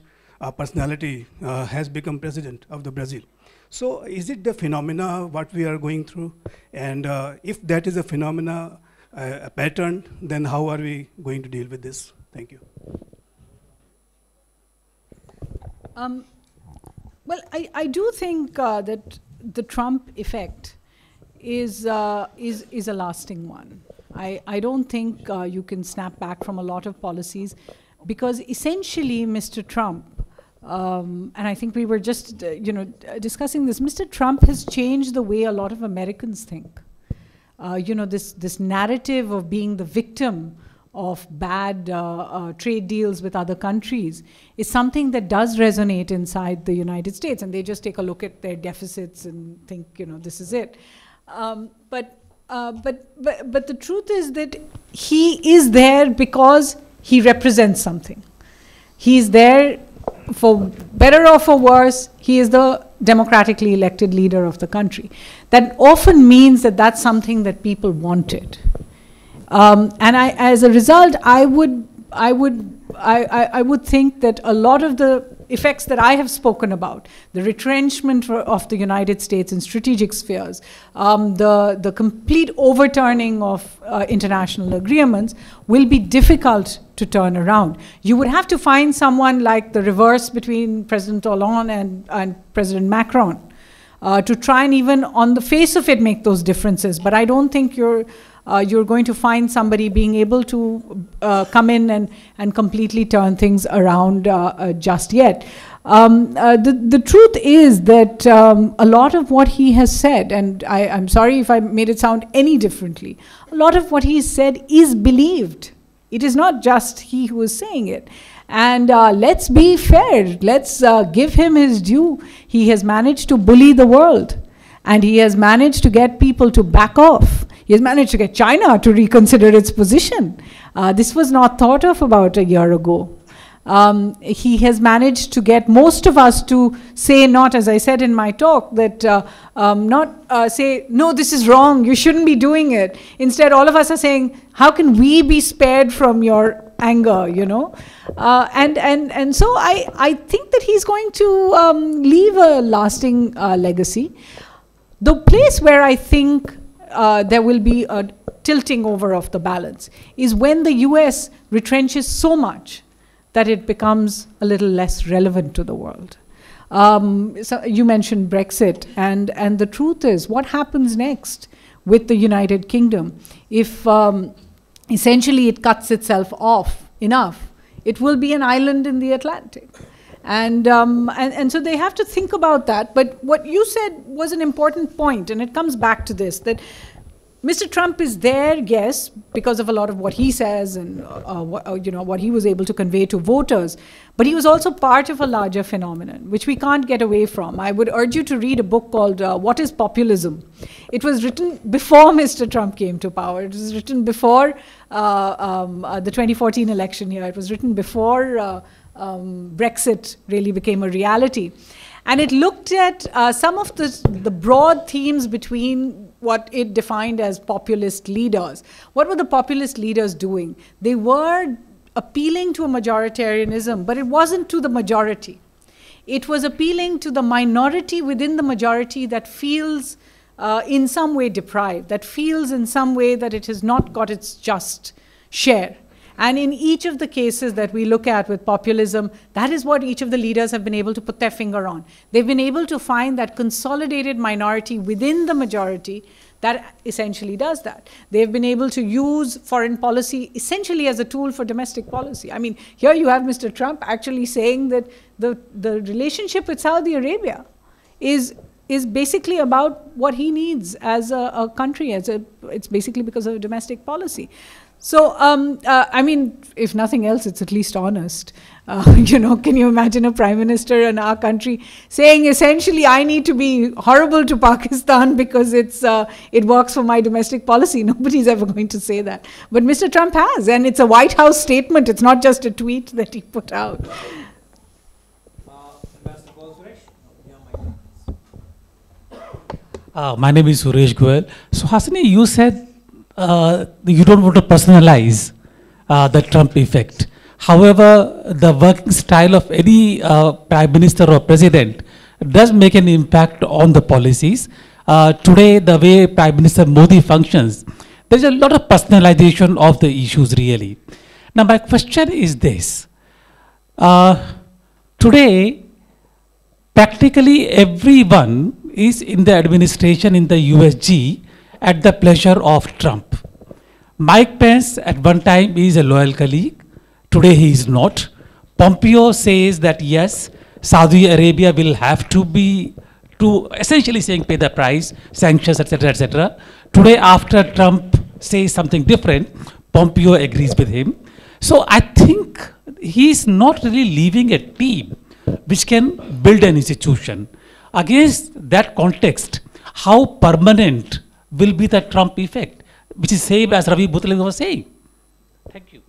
personality has become president of the Brazil. So is it the phenomena what we are going through? And if that is a phenomena, a pattern, then how are we going to deal with this? Thank you. Well, I do think that the Trump effect is a lasting one. I don't think you can snap back from a lot of policies, because essentially Mr. Trump, and I think we were just discussing this, Mr. Trump has changed the way a lot of Americans think. This narrative of being the victim of bad trade deals with other countries is something that does resonate inside the United States, and they just take a look at their deficits and think, this is it. But the truth is that he is there because he represents something. He's there, for better or for worse, he is the democratically elected leader of the country. That often means that that's something that people wanted. And as a result, I would think that a lot of the effects that I have spoken about, the retrenchment of the United States in strategic spheres, the complete overturning of international agreements, will be difficult to turn around. You would have to find someone like the reverse between President Hollande and President Macron to try and even on the face of it make those differences. But I don't think you're going to find somebody being able to come in and completely turn things around just yet. The truth is that a lot of what he has said, and I'm sorry if I made it sound any differently, a lot of what he said is believed. It is not just he who is saying it. And let's be fair, let's give him his due. He has managed to bully the world, and he has managed to get people to back off. He has managed to get China to reconsider its position. This was not thought of about a year ago. He has managed to get most of us to say, not as I said in my talk, that say, no, this is wrong, you shouldn't be doing it. Instead, all of us are saying, how can we be spared from your anger, And so I think that he's going to leave a lasting legacy. The place where I think there will be a tilting over of the balance is when the US retrenches so much that it becomes a little less relevant to the world. So you mentioned Brexit, and the truth is, what happens next with the United Kingdom? If essentially it cuts itself off enough, it will be an island in the Atlantic. And so they have to think about that. But what you said was an important point, and it comes back to this, that Mr. Trump is there, yes, because of a lot of what he says and what he was able to convey to voters. But he was also part of a larger phenomenon, which we can't get away from. I would urge you to read a book called What is Populism? It was written before Mr. Trump came to power. It was written before the 2014 election here. It was written before Brexit really became a reality. And it looked at some of the broad themes between what it defined as populist leaders. What were the populist leaders doing? They were appealing to a majoritarianism, but it wasn't to the majority. It was appealing to the minority within the majority that feels in some way deprived, that feels in some way that it has not got its just share. And in each of the cases that we look at with populism, that is what each of the leaders have been able to put their finger on. They've been able to find that consolidated minority within the majority that essentially does that. They've been able to use foreign policy essentially as a tool for domestic policy. I mean, here you have Mr. Trump actually saying that the relationship with Saudi Arabia is basically about what he needs as a country. It's basically because of domestic policy. So, I mean, if nothing else, it's at least honest. Can you imagine a prime minister in our country saying essentially, I need to be horrible to Pakistan because it works for my domestic policy? Nobody's ever going to say that. But Mr. Trump has, and it's a White House statement. It's not just a tweet that he put out. My name is Suresh Goel. So, Hasini, you said you don't want to personalize the Trump effect. However, the working style of any prime minister or president does make an impact on the policies. Today, the way Prime Minister Modi functions, there's a lot of personalization of the issues really. Now, my question is this. Today, practically everyone is in the administration in the USG at the pleasure of Trump. Mike Pence at one time is a loyal colleague. Today he is not. Pompeo says that yes, Saudi Arabia will have to be, to essentially saying pay the price, sanctions, etc., etc. Today after Trump says something different, Pompeo agrees with him. So I think he's not really leaving a team which can build an institution. Against that context, how permanent will be the Trump effect, which is same as Ravi Butler was saying? Thank you.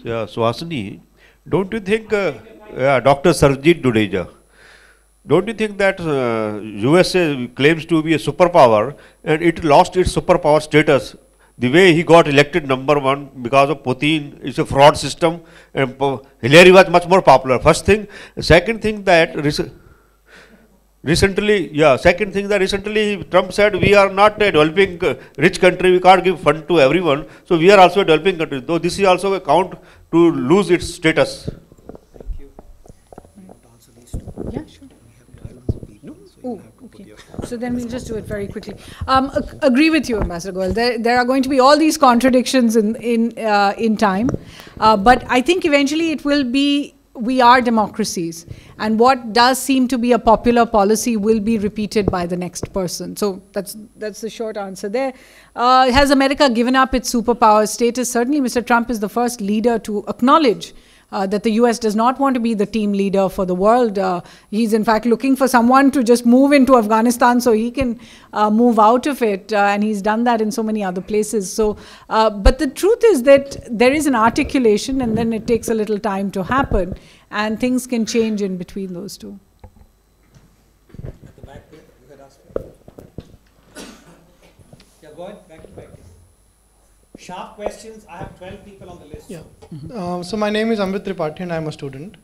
Yeah, Suhasini, don't you think, Dr. Sarjeet Dudeja, don't you think that USA claims to be a superpower and it lost its superpower status? The way he got elected #1 because of Putin, it's a fraud system, and Hillary was much more popular. First thing. Second thing that recently Trump said we are not a developing rich country, we can't give fund to everyone, so we are also a developing country, though this is also a count to lose its status. Thank you. Yeah, sure. Oh, okay. So then we'll just do it very quickly. Agree with you, Ambassador Goel. There are going to be all these contradictions in time, but I think eventually it will be. We are democracies, and what does seem to be a popular policy will be repeated by the next person. So that's the short answer there. Has America given up its superpower status? Certainly, Mr. Trump is the first leader to acknowledge that the US does not want to be the team leader for the world. He's in fact looking for someone to just move into Afghanistan so he can move out of it, and he's done that in so many other places. So, but the truth is that there is an articulation, and then it takes a little time to happen, and things can change in between those two. At the back there, you had asked. Yeah, go ahead, back to back. Sharp questions. I have 12 people on the list. Yeah. So my name is Amrit Tripathi and I am a student.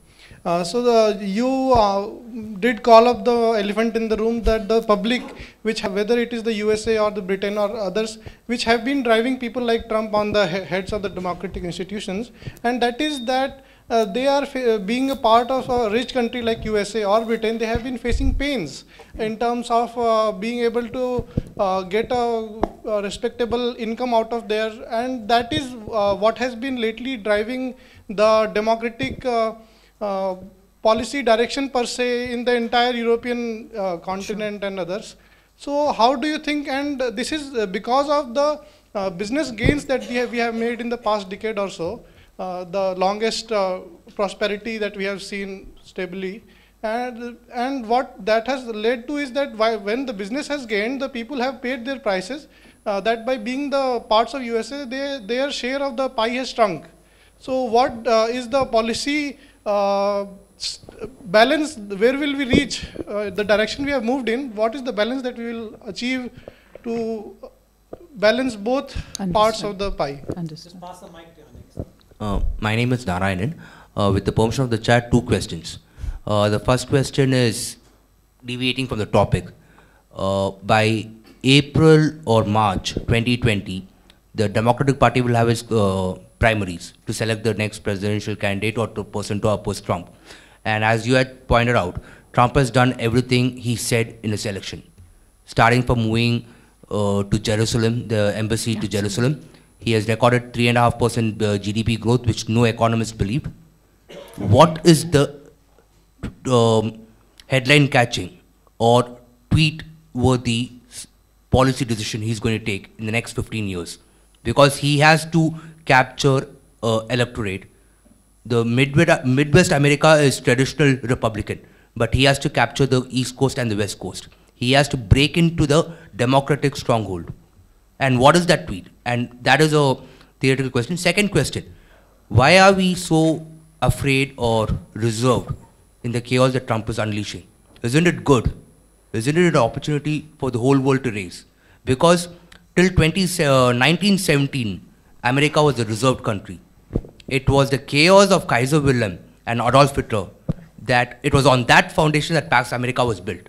You did call up the elephant in the room, that the public, whether it is the USA or the Britain or others, which have been driving people like Trump on the heads of the democratic institutions, and that is that they are being a part of a rich country like USA or Britain, they have been facing pains in terms of being able to get a respectable income out of there, and that is what has been lately driving the democratic policy direction per se in the entire European continent and others. So how do you think, and this is because of the business gains that we have made in the past decade or so, the longest prosperity that we have seen stably, and what that has led to is that when the business has gained, the people have paid their prices, that by being the parts of USA, their share of the pie has shrunk. So what is the policy balance, where will we reach, the direction we have moved in, what is the balance that we will achieve to balance both parts of the pie? Understood. Just pass the mic to Alex. My name is Narayanan. With the permission of the chat, 2 questions. The first question is deviating from the topic. By April or March 2020, the Democratic Party will have its primaries to select the next presidential candidate or person to oppose Trump. And as you had pointed out, Trump has done everything he said in his election, starting from moving to Jerusalem, the embassy to Jerusalem. He has recorded 3.5% GDP growth, which no economist believed. What is the headline catching or tweet worthy policy decision he's going to take in the next 15 years? Because he has to capture electorate. The Midwest America is traditional Republican, but he has to capture the East Coast and the West Coast. He has to break into the Democratic stronghold. And what is that tweet? And that is a theoretical question. Second question, why are we so afraid or reserved in the chaos that Trump is unleashing? Isn't it good? Isn't it an opportunity for the whole world to raise? Because till 1917, America was a reserved country. It was the chaos of Kaiser Wilhelm and Adolf Hitler that it was on that foundation that Pax America was built.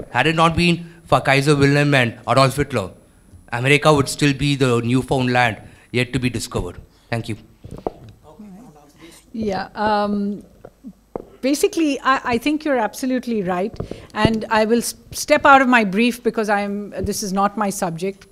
Had it not been for Kaiser Wilhelm and Adolf Hitler, America would still be the Newfoundland yet to be discovered. Thank you. Yeah. Basically, I think you're absolutely right, and I will step out of my brief because this is not my subject,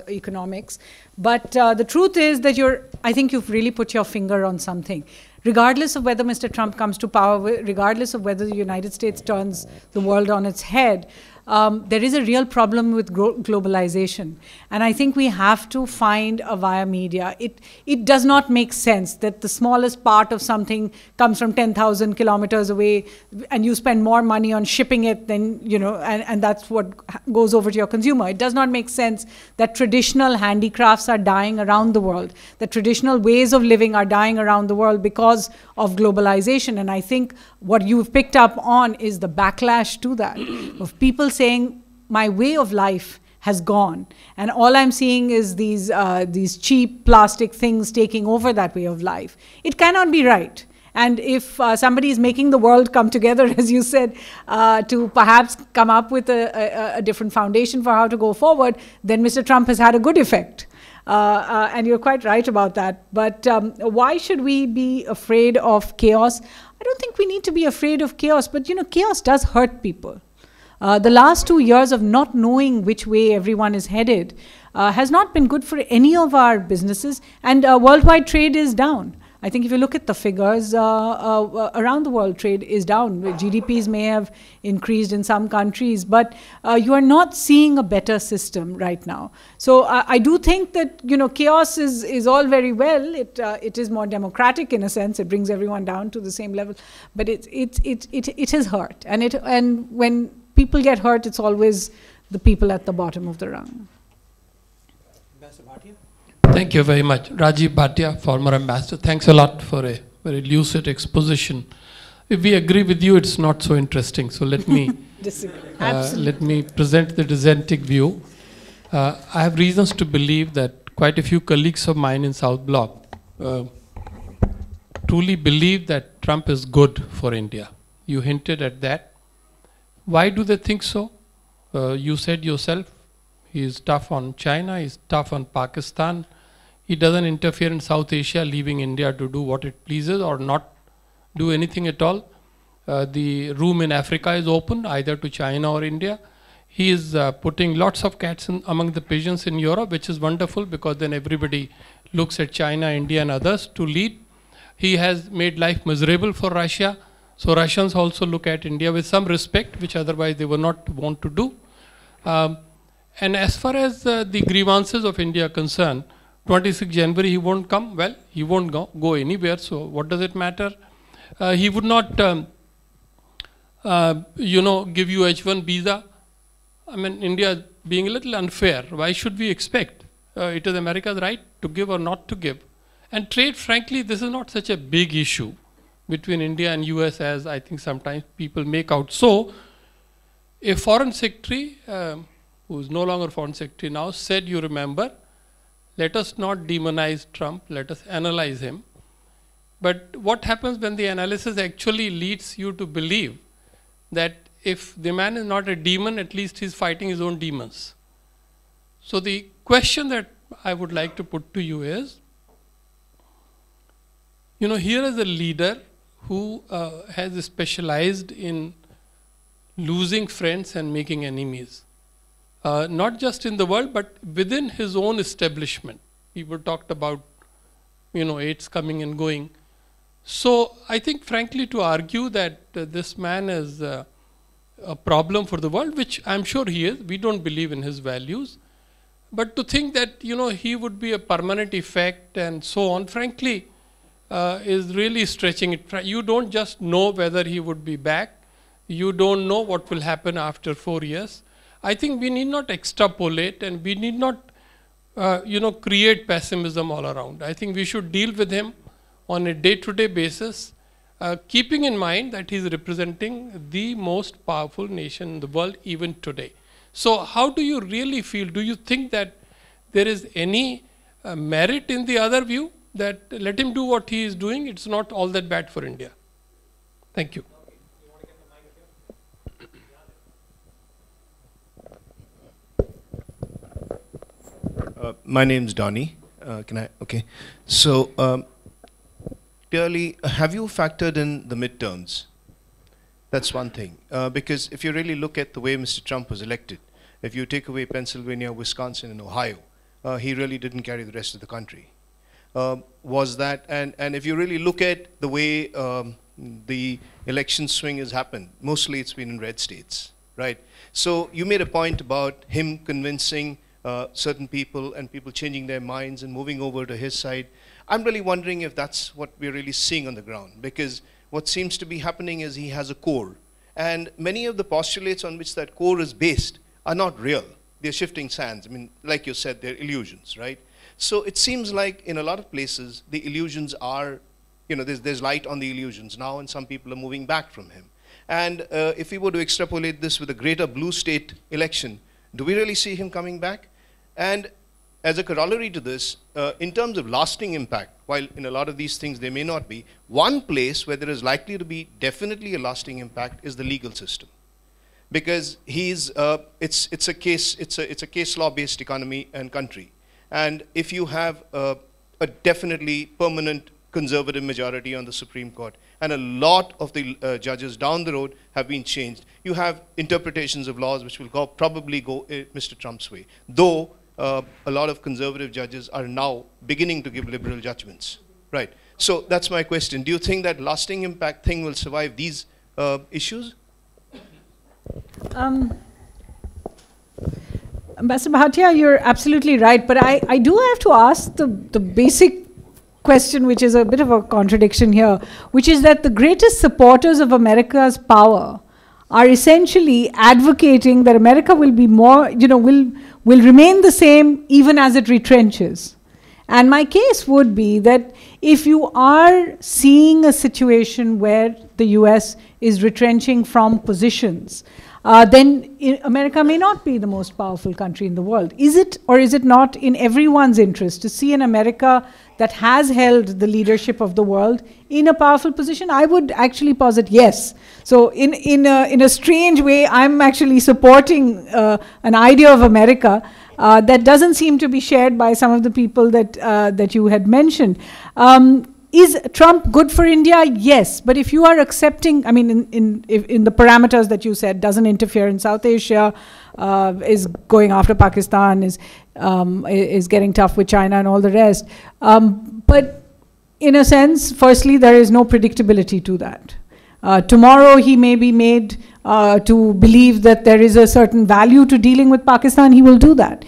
economics. But the truth is that I think you've really put your finger on something. Regardless of whether Mr. Trump comes to power, regardless of whether the United States turns the world on its head, there is a real problem with globalization. And I think we have to find a via media. It does not make sense that the smallest part of something comes from 10,000 kilometers away and you spend more money on shipping it than, and that's what goes over to your consumer. It does not make sense that traditional handicrafts are dying around the world, that traditional ways of living are dying around the world because of globalization. And I think what you've picked up on is the backlash to that, of people saying, my way of life has gone, and all I'm seeing is these cheap plastic things taking over that way of life. It cannot be right. And if somebody is making the world come together, as you said, to perhaps come up with a different foundation for how to go forward, then Mr. Trump has had a good effect. And you're quite right about that. But why should we be afraid of chaos? I don't think we need to be afraid of chaos, but chaos does hurt people. The last 2 years of not knowing which way everyone is headed has not been good for any of our businesses, and worldwide trade is down. I think if you look at the figures, around the world trade is down. GDPs may have increased in some countries, but you are not seeing a better system right now. So I do think that chaos is all very well. It is more democratic in a sense. It brings everyone down to the same level, but it is hurt. And when people get hurt, it's always the people at the bottom of the rung. Thank you very much. Rajiv Bhatia, former ambassador. Thanks a lot for a very lucid exposition. If we agree with you, it's not so interesting. So let me present the dissenting view. I have reasons to believe that quite a few colleagues of mine in South Bloc truly believe that Trump is good for India. You hinted at that. Why do they think so? You said yourself, he is tough on China, he is tough on Pakistan. He doesn't interfere in South Asia, leaving India to do what it pleases or not do anything at all. The room in Africa is open either to China or India. He is putting lots of cats among the pigeons in Europe, which is wonderful because then everybody looks at China, India and others to lead. He has made life miserable for Russia. So Russians also look at India with some respect, which otherwise they would not want to do. And as far as the grievances of India are concerned, 26 January he won't come. Well, he won't go anywhere, so what does it matter? He would not, give you H1 visa. I mean, India being a little unfair. Why should we expect? It is America's right to give or not to give. And trade, frankly, this is not such a big issue between India and US as I think sometimes people make out. So, a foreign secretary, who is no longer foreign secretary now, said, you remember, let us not demonize Trump, let us analyze him. But what happens when the analysis actually leads you to believe that if the man is not a demon, at least he's fighting his own demons. So the question that I would like to put to you is, here is a leader who has specialized in losing friends and making enemies. Not just in the world, but within his own establishment. People talked about, AIDS coming and going. So I think, frankly, to argue that this man is a problem for the world, which I'm sure he is, we don't believe in his values. But to think that, he would be a permanent effect and so on, frankly, is really stretching it. You don't just know whether he would be back. You don't know what will happen after 4 years. I think we need not extrapolate and we need not, create pessimism all around. I think we should deal with him on a day-to-day basis, keeping in mind that he's representing the most powerful nation in the world even today. So how do you really feel? Do you think that there is any merit in the other view, that let him do what he is doing, it's not all that bad for India? Thank you. My name's Donnie. Can I? Okay. So, clearly, have you factored in the midterms? That's one thing. Because if you really look at the way Mr. Trump was elected, if you take away Pennsylvania, Wisconsin, and Ohio, he really didn't carry the rest of the country. Was that, and if you really look at the way the election swing has happened, mostly it's been in red states, right? So you made a point about him convincing certain people and people changing their minds and moving over to his side. I'm really wondering if that's what we're really seeing on the ground, because what seems to be happening is he has a core, and many of the postulates on which that core is based are not real. They're shifting sands. I mean, like you said, they're illusions, right? So it seems like in a lot of places, the illusions are, you know, there's light on the illusions now, and some people are moving back from him. And if we were to extrapolate this with a greater blue state election, do we really see him coming back? And as a corollary to this, in terms of lasting impact, while in a lot of these things they may not be, one place where there is likely to be definitely a lasting impact is the legal system. Because it's a case law-based economy and country. And if you have a definitely permanent conservative majority on the Supreme Court, and a lot of the judges down the road have been changed, you have interpretations of laws which will probably go Mr. Trump's way. Though a lot of conservative judges are now beginning to give liberal judgments. Right. So that's my question. Do you think that lasting impact thing will survive these issues? Ambassador Bhatia, you're absolutely right, but I do have to ask the basic question, which is a bit of a contradiction here, which is that the greatest supporters of America's power are essentially advocating that America will be more, you know, will remain the same even as it retrenches. And my case would be that if you are seeing a situation where the US is retrenching from positions, then America may not be the most powerful country in the world. Is it or is it not in everyone's interest to see an America that has held the leadership of the world in a powerful position? I would actually posit yes. So in a strange way, I'm actually supporting an idea of America that doesn't seem to be shared by some of the people that you had mentioned. Is Trump good for India? Yes, but if you are accepting, I mean, in the parameters that you said, doesn't interfere in South Asia, is going after Pakistan, is getting tough with China and all the rest. But in a sense, firstly, there is no predictability to that. Tomorrow he may be made to believe that there is a certain value to dealing with Pakistan, he will do that.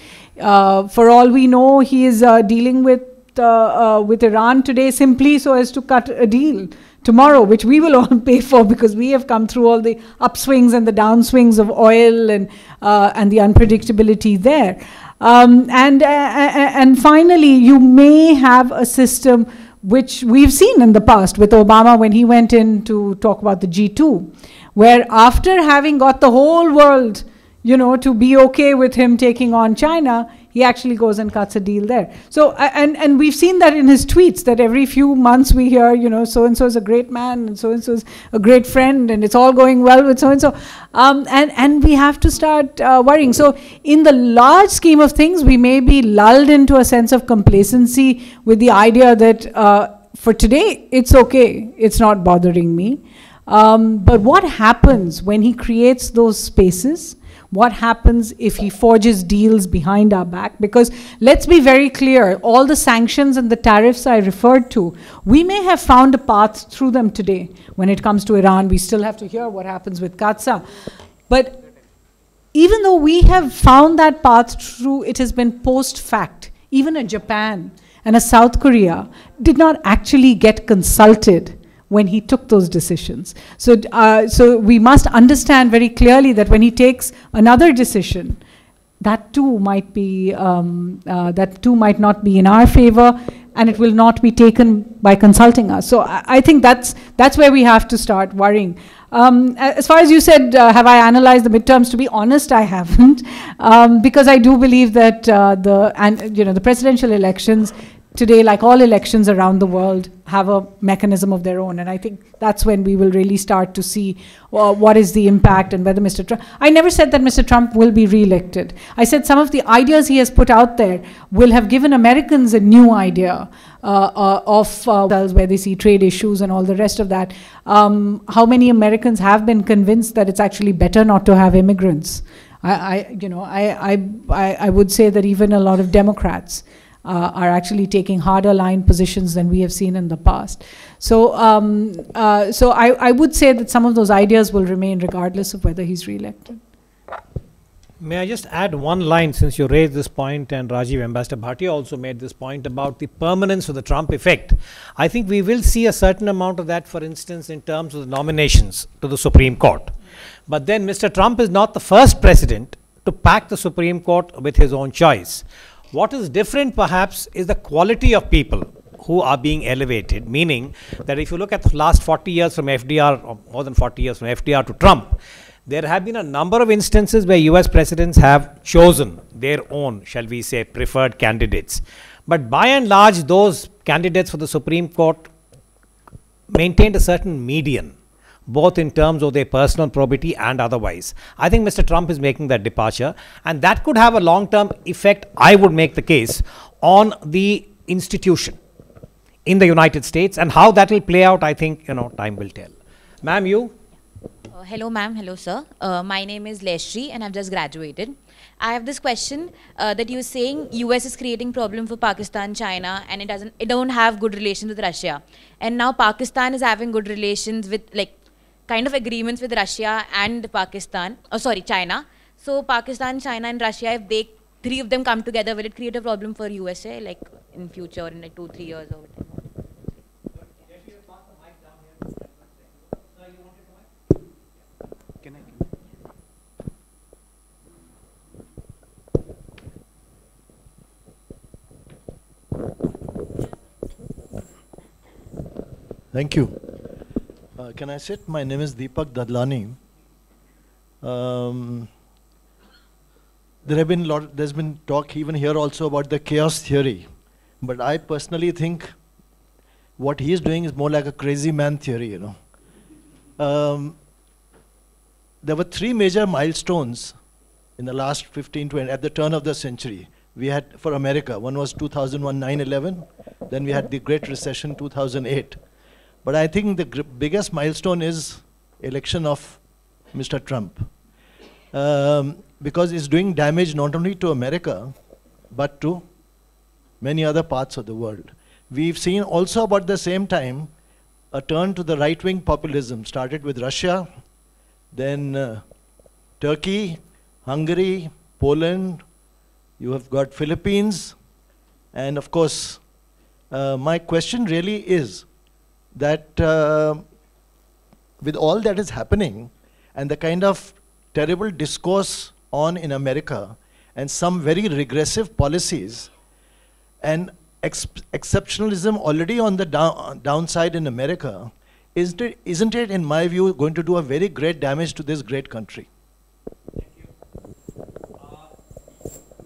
For all we know, he is dealing with Iran today simply so as to cut a deal tomorrow, which we will all pay for because we have come through all the upswings and the downswings of oil and the unpredictability there. And finally, you may have a system which we've seen in the past with Obama when he went in to talk about the G2, where after having got the whole world, you know, to be okay with him taking on China, he actually goes and cuts a deal there. So, and we've seen that in his tweets, that every few months we hear, you know, so-and-so is a great man, and so-and-so is a great friend, and it's all going well with so-and-so. And we have to start worrying. So in the large scheme of things, we may be lulled into a sense of complacency with the idea that for today, it's okay, it's not bothering me. But what happens when he creates those spaces? What happens if he forges deals behind our back? Because let's be very clear, all the sanctions and the tariffs I referred to, we may have found a path through them today. When it comes to Iran, we still have to hear what happens with Katsa. But even though we have found that path through, it has been post-fact. Even a Japan and a South Korea did not actually get consulted when he took those decisions. So, so we must understand very clearly that when he takes another decision, that too might be, that too might not be in our favor, and it will not be taken by consulting us. So I think that's where we have to start worrying. As far as you said, have I analyzed the midterms? To be honest, I haven't, because I do believe that the presidential elections today, like all elections around the world, have a mechanism of their own. And I think that's when we will really start to see what is the impact and whether Mr. Trump... I never said that Mr. Trump will be re-elected. I said some of the ideas he has put out there will have given Americans a new idea of where they see trade issues and all the rest of that. How many Americans have been convinced that it's actually better not to have immigrants? I would say that even a lot of Democrats are actually taking harder line positions than we have seen in the past. So, I would say that some of those ideas will remain regardless of whether he's re-elected. May I just add one line, since you raised this point, and Rajiv, Ambassador Bhatia also made this point about the permanence of the Trump effect. I think we will see a certain amount of that, for instance, in terms of the nominations to the Supreme Court. But then Mr. Trump is not the first president to pack the Supreme Court with his own choice. What is different, perhaps, is the quality of people who are being elevated, meaning that if you look at the last 40 years from FDR, or more than 40 years from FDR to Trump, there have been a number of instances where US presidents have chosen their own, shall we say, preferred candidates. But by and large, those candidates for the Supreme Court maintained a certain median, both in terms of their personal probity and otherwise. I think Mr. Trump is making that departure, and that could have a long-term effect, I would make the case, on the institution in the United States, and how that will play out, I think, time will tell. Ma'am, you? Hello, ma'am. Hello, sir. My name is Leshri, and I've just graduated. I have this question that you're saying US is creating problem for Pakistan, China, and it don't have good relations with Russia. And now Pakistan is having good relations with, like, kind of agreements with Russia and Pakistan, China. So Pakistan, China and Russia, if three of them come together, will it create a problem for USA, like in future, or in like 2-3 years or whatever? Thank you. Can I sit? My name is Deepak Dadlani. There's been talk even here also about the chaos theory, but I personally think what he is doing is more like a crazy man theory, There were 3 major milestones in the last 15-20, at the turn of the century. We had, for America, one was 2001, 9/11, then we had the Great Recession, 2008. But I think the biggest milestone is election of Mr. Trump, because it's doing damage not only to America, but to many other parts of the world. We've seen also about the same time a turn to the right-wing populism, started with Russia, then Turkey, Hungary, Poland, you have got Philippines, and of course, my question really is that with all that is happening and the kind of terrible discourse on in America and some very regressive policies and exceptionalism already on the downside in America, isn't it, in my view, going to do a very great damage to this great country? Thank you.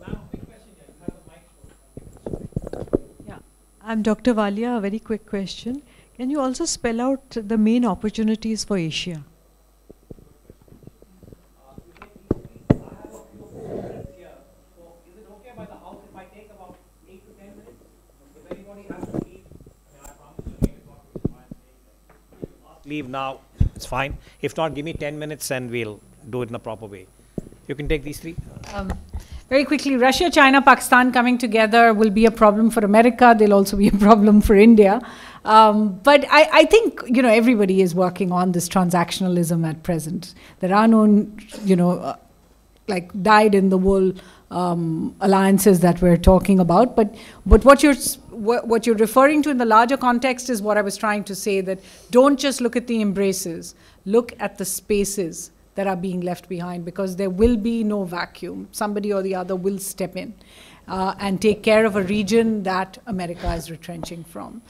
Ma'am, quick question here. You have the mic. Yeah, I'm Dr. Walia. A very quick question. Can you also spell out the main opportunities for Asia? Leave now, it's fine. If not, give me 10 minutes and we'll do it in a proper way. You can take these 3. Very quickly, Russia, China, Pakistan coming together will be a problem for America. They'll also be a problem for India. But I think, everybody is working on this transactionalism at present. There are no, like dyed-in-the-wool alliances that we're talking about. But what you're referring to in the larger context is what I was trying to say, that don't just look at the embraces, look at the spaces that are being left behind, because there will be no vacuum. Somebody or the other will step in and take care of a region that America is retrenching from.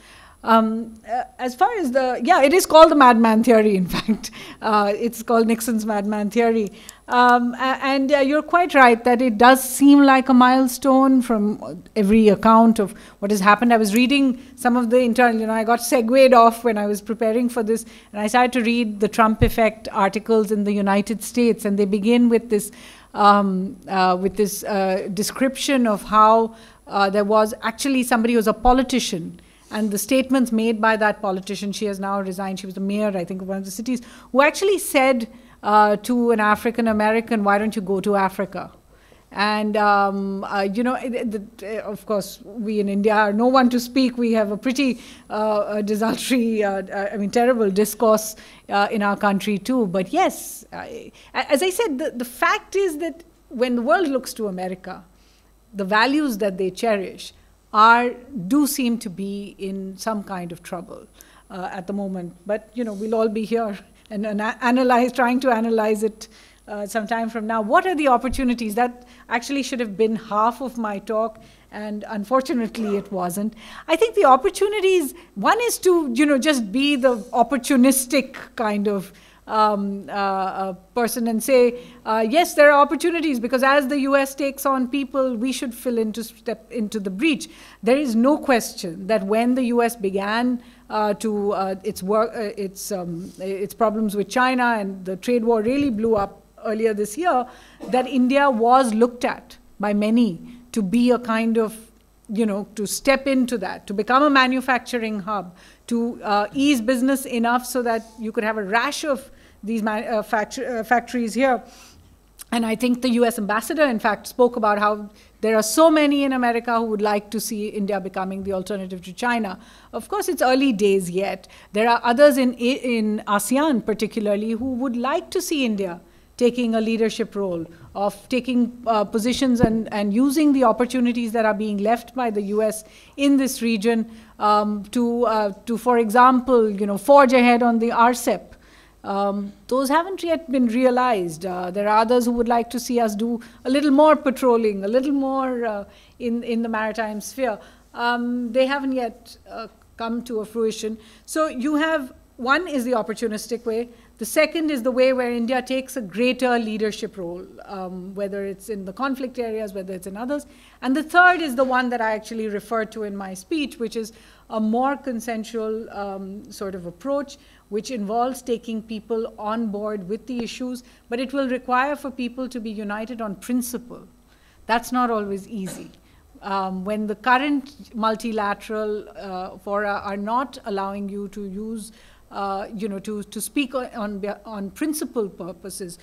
As far as it is called the madman theory, in fact. It's called Nixon's madman theory. And you're quite right that it does seem like a milestone from every account of what has happened. I was reading some of the internal, I got segued off when I was preparing for this, and I started to read the Trump effect articles in the United States, and they begin with this description of how there was actually somebody who was a politician, and the statements made by that politician, she has now resigned, she was the mayor, I think, of one of the cities, who actually said to an African American, why don't you go to Africa? And, of course, we in India are no one to speak. We have a pretty desultory, terrible discourse in our country too. But yes, as I said, the fact is that when the world looks to America, the values that they cherish do seem to be in some kind of trouble at the moment. But, we'll all be here and trying to analyze it sometime from now. What are the opportunities? That actually should have been half of my talk, and unfortunately it wasn't. I think the opportunities, one is to, just be the opportunistic kind of person and say, yes, there are opportunities, because as the US takes on people, we should step into the breach. There is no question that when the US began its problems with China and the trade war really blew up earlier this year, that India was looked at by many to be a kind of, to step into that, to become a manufacturing hub, to ease business enough so that you could have a rash of these factories here. And I think the US ambassador, in fact, spoke about how there are so many in America who would like to see India becoming the alternative to China. Of course, it's early days yet. There are others in ASEAN particularly who would like to see India taking a leadership role, of taking positions and using the opportunities that are being left by the US in this region to, for example, forge ahead on the RCEP. Those haven't yet been realized. There are others who would like to see us do a little more patrolling, a little more in the maritime sphere. They haven't yet come to a fruition. So you have, one is the opportunistic way. The second is the way where India takes a greater leadership role, whether it's in the conflict areas, whether it's in others. And the third is the one that I actually referred to in my speech, which is a more consensual sort of approach, which involves taking people on board with the issues, but it will require for people to be united on principle. That's not always easy. When the current multilateral fora are not allowing you to use to speak on principle purposes,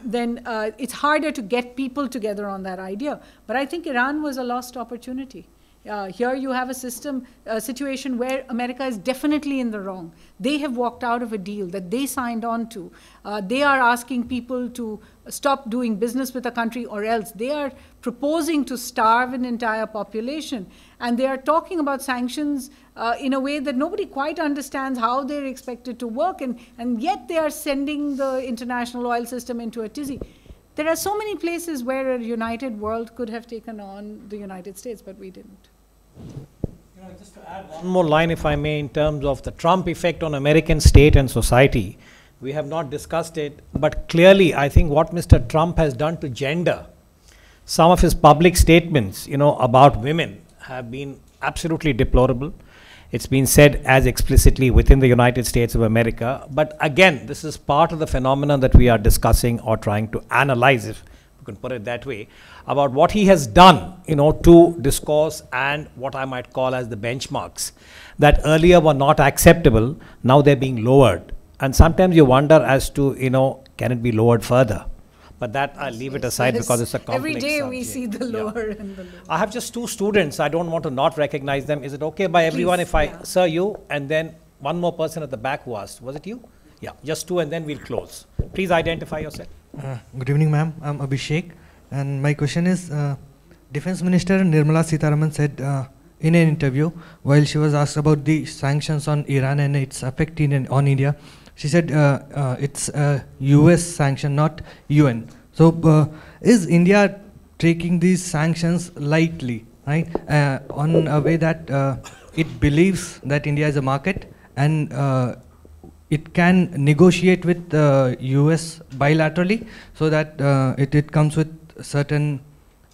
then it's harder to get people together on that idea. But I think Iran was a lost opportunity. Here you have a situation where America is definitely in the wrong. They have walked out of a deal that they signed on to. They are asking people to stop doing business with a country, or else they are proposing to starve an entire population. And they are talking about sanctions in a way that nobody quite understands how they're expected to work, and yet they are sending the international oil system into a tizzy. There are so many places where a united world could have taken on the United States, but we didn't. Just to add one more line, if I may, in terms of the Trump effect on American state and society. We have not discussed it, but clearly I think what Mr. Trump has done to gender, some of his public statements, about women have been absolutely deplorable. It's been said as explicitly within the United States of America. But again, this is part of the phenomenon that we are discussing or trying to analyze, if we can put it that way, about what he has done, to discourse and what I might call as the benchmarks that earlier were not acceptable. Now they're being lowered. And sometimes you wonder as to, can it be lowered further? But that I'll leave it aside because it's a complex Every day subject. we see the lower and the lower. I have just two students. I don't want to not recognize them. Is it okay by everyone if I, sir, you, and then one more person at the back who asked. Was it you? Yeah, just two, and then we'll close. Please identify yourself. Good evening, ma'am. I'm Abhishek. And my question is, Defense Minister Nirmala Sitharaman said in an interview, while she was asked about the sanctions on Iran and its effect on India, she said it's a US sanction, not UN. So is India taking these sanctions lightly, right? On a way that it believes that India is a market and it can negotiate with the US bilaterally so that it comes with certain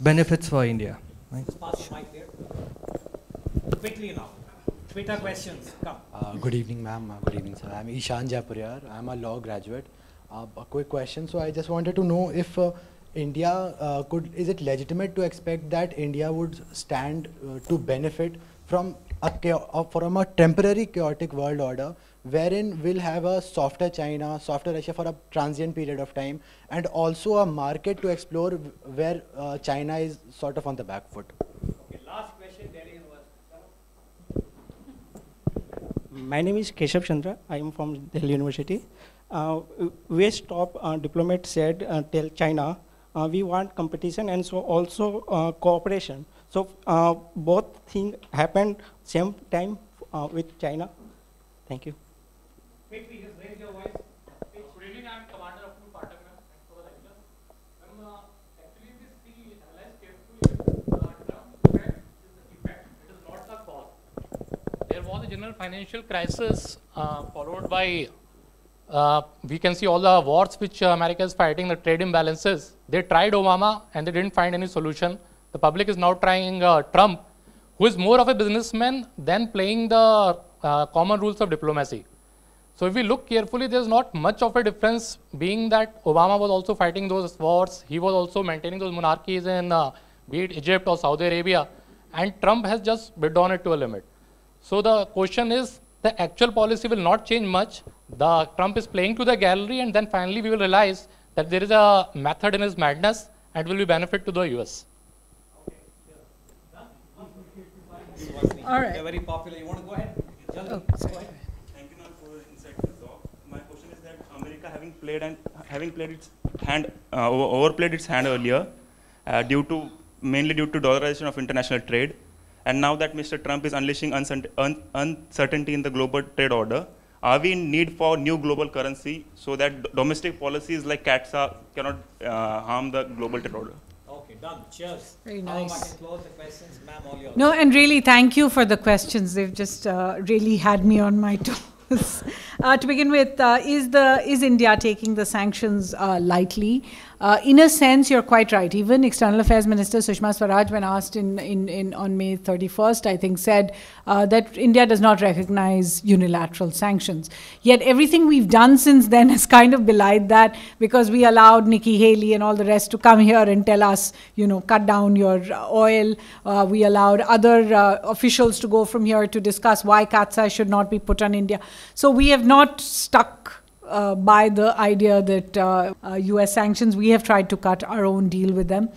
benefits for India. Thanks. Pass the mic there. Quickly now. Twitter questions. Come. Good evening, ma'am. Good evening, sir. I'm Ishan Jaipuriar. I'm a law graduate. A quick question. So I just wanted to know if India is it legitimate to expect that India would stand to benefit from a temporary chaotic world order wherein we'll have a softer China, softer Russia for a transient period of time, and also a market to explore where China is sort of on the back foot. Okay, last question, Delhi University. My name is Keshav Chandra. I am from Delhi University. US top diplomat said, tell China, we want competition and so also cooperation. So both things happened same time with China. Thank you. Quickly, just raise your voice. Good evening, I am Commander of Department. Thanks for the lecture. Actually, this the analyze carefully, Trump's effect is the effect, it is not the cause. There was a general financial crisis followed by, we can see all the wars which America is fighting, the trade imbalances. They tried Obama and they didn't find any solution. The public is now trying Trump, who is more of a businessman than playing the common rules of diplomacy. So if we look carefully, there's not much of a difference, being that Obama was also fighting those wars. He was also maintaining those monarchies in be it Egypt or Saudi Arabia, and Trump has just bid on it to a limit. So the question is, the actual policy will not change much. Trump is playing to the gallery, and then finally we will realize that there is a method in his madness and will be benefit to the US. All right. They're very popular. You want to go ahead? Oh, Go ahead. Thank you, ma'am, for the insightful talk. My question is that America having played its hand, overplayed its hand earlier, mainly due to dollarization of international trade, and now that Mr. Trump is unleashing uncertainty in the global trade order, are we in need for new global currency so that domestic policies like CATSA cannot harm the global trade order? Okay, done. Cheers. Very nice. I can close the questions. Ma'am, all yours. No, and really, thank you for the questions. They've just really had me on my toes. To begin with, is India taking the sanctions lightly? In a sense, you're quite right. Even External Affairs Minister Sushma Swaraj, when asked on May 31st, I think, said that India does not recognize unilateral sanctions. Yet everything we've done since then has kind of belied that, because we allowed Nikki Haley and all the rest to come here and tell us, cut down your oil. We allowed other officials to go from here to discuss why CATSA should not be put on India. So we have not stuck by the idea that US sanctions. We have tried to cut our own deal with them.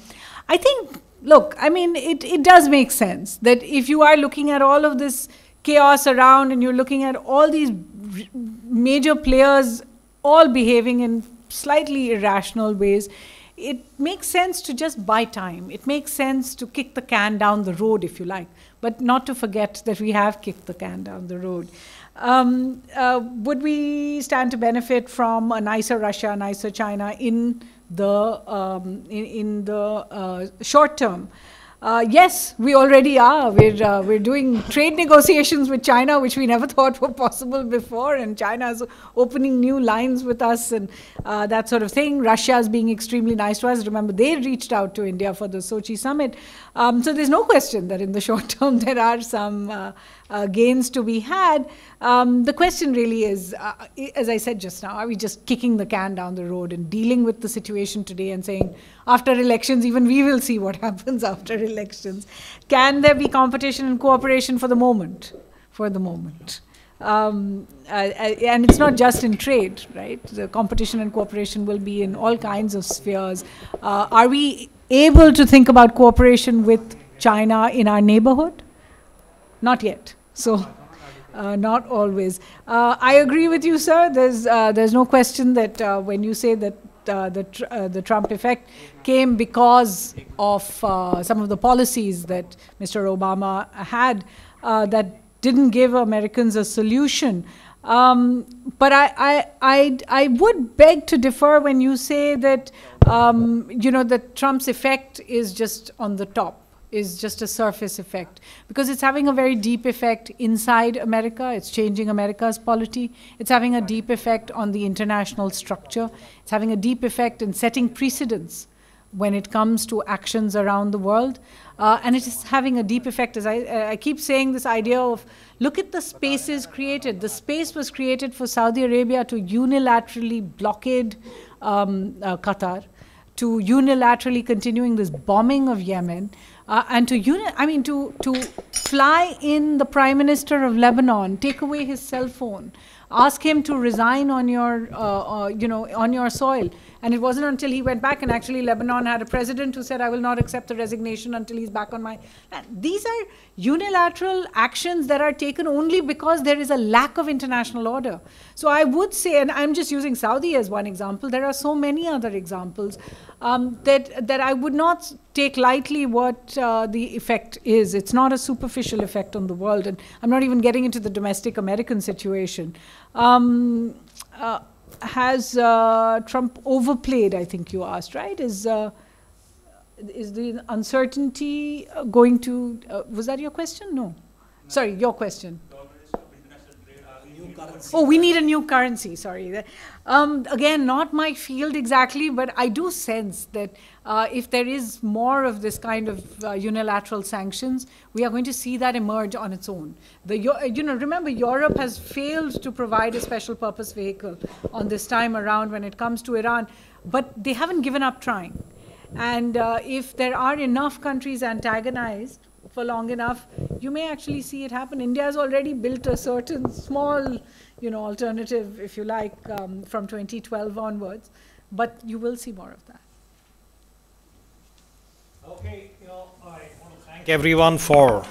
I think, look, I mean, it does make sense that if you are looking at all of this chaos around and you're looking at all these major players all behaving in slightly irrational ways, it makes sense to just buy time. It makes sense to kick the can down the road, if you like, but not to forget that we have kicked the can down the road. Would we stand to benefit from a nicer Russia, a nicer China in the short term? Yes, we already are. We're doing trade negotiations with China, which we never thought were possible before, and China is opening new lines with us and that sort of thing. Russia is being extremely nice to us. Remember, they reached out to India for the Sochi summit. So there's no question that in the short term there are some gains to be had. The question really is, as I said just now, are we just kicking the can down the road and dealing with the situation today and saying, after elections, even we will see what happens after elections? Can there be competition and cooperation for the moment? For the moment. And it's not just in trade, right? The competition and cooperation will be in all kinds of spheres. Are we able to think about cooperation with China in our neighborhood? Not yet. So, not always. I agree with you, sir. There's no question that when you say that the Trump effect came because of some of the policies that Mr. Obama had that didn't give Americans a solution. But I would beg to differ when you say that that Trump's effect is just on the top. is just a surface effect, because it's having a very deep effect inside America. It's changing America's polity. It's having a deep effect on the international structure. It's having a deep effect in setting precedents when it comes to actions around the world. And it is having a deep effect, as I keep saying, this idea of, look at the spaces created. The space was created for Saudi Arabia to unilaterally blockade Qatar, to unilaterally continuing this bombing of Yemen, and to fly in the Prime Minister of Lebanon, take away his cell phone, ask him to resign on your, on your soil. And it wasn't until he went back, and actually Lebanon had a president who said, I will not accept the resignation until he's back on my land. These are unilateral actions that are taken only because there is a lack of international order. So I would say, and I'm just using Saudi as one example, there are so many other examples that I would not take lightly what the effect is. It's not a superficial effect on the world, and I'm not even getting into the domestic American situation. Has Trump overplayed, I think you asked, right? Is the uncertainty going to, was that your question? No. Sorry, your question. Oh, we need a new currency, sorry. Again, not my field exactly, but I do sense that if there is more of this kind of unilateral sanctions, we are going to see that emerge on its own. Remember, Europe has failed to provide a special purpose vehicle on this time around when it comes to Iran, but they haven't given up trying. And if there are enough countries antagonized for long enough, you may actually see it happen. India has already built a certain small, alternative, if you like, from 2012 onwards, but you will see more of that. Okay, I want to thank everyone for,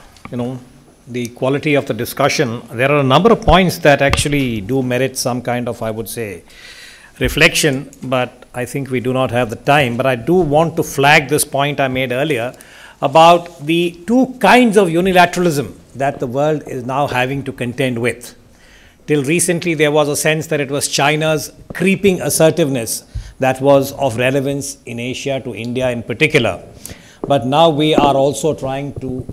the quality of the discussion. There are a number of points that actually do merit some kind of, I would say, reflection, but I think we do not have the time. But I do want to flag this point I made earlier about the two kinds of unilateralism that the world is now having to contend with. Till recently, there was a sense that it was China's creeping assertiveness that was of relevance in Asia to India in particular. But now we are also trying to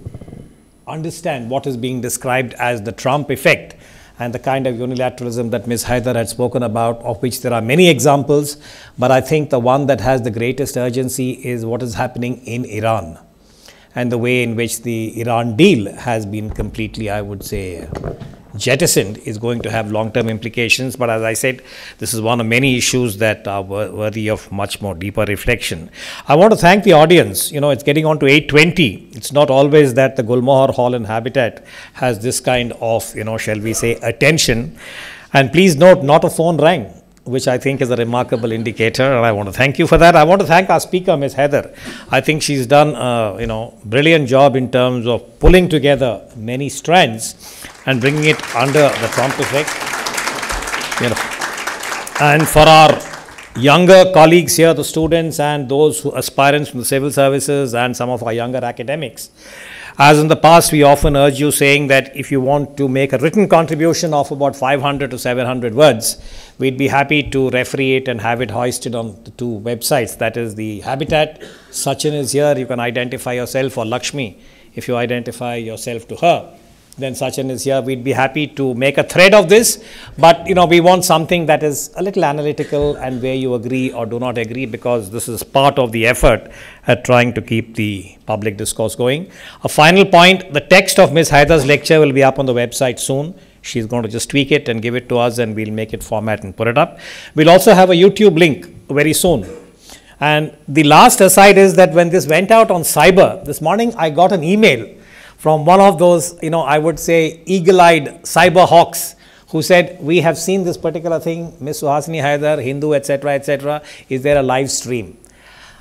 understand what is being described as the Trump effect and the kind of unilateralism that Ms. Haidar had spoken about, of which there are many examples. But I think the one that has the greatest urgency is what is happening in Iran, and the way in which the Iran deal has been completely, I would say, jettisoned is going to have long-term implications. But as I said, this is one of many issues that are worthy of much more deeper reflection. I want to thank the audience. It's getting on to 8:20. It's not always that the Gulmohar Hall and Habitat has this kind of, shall we say, attention. And please note, not a phone rang, which I think is a remarkable indicator, and I want to thank you for that. I want to thank our speaker, Ms. Haidar. I think she's done a brilliant job in terms of pulling together many strands and bringing it under the Trump effect. And for our younger colleagues here, the students and those who aspirants from the civil services and some of our younger academics, as in the past, we often urge you saying that if you want to make a written contribution of about 500 to 700 words, we'd be happy to referee it and have it hoisted on the two websites. That is the Habitat. Sachin is here. You can identify yourself, or Lakshmi, if you identify yourself to her. Then Sachin is here. We'd be happy to make a thread of this, but we want something that is a little analytical and where you agree or do not agree, because this is part of the effort at trying to keep the public discourse going. A final point, the text of Ms. Haidar's lecture will be up on the website soon. She's going to just tweak it and give it to us, and we'll make it format and put it up. We'll also have a YouTube link very soon. And the last aside is that when this went out on cyber, this morning I got an email from one of those, I would say, eagle-eyed cyber hawks who said, we have seen this particular thing, Ms. Suhasini Haidar, Hindu, etc., etc. Is there a live stream?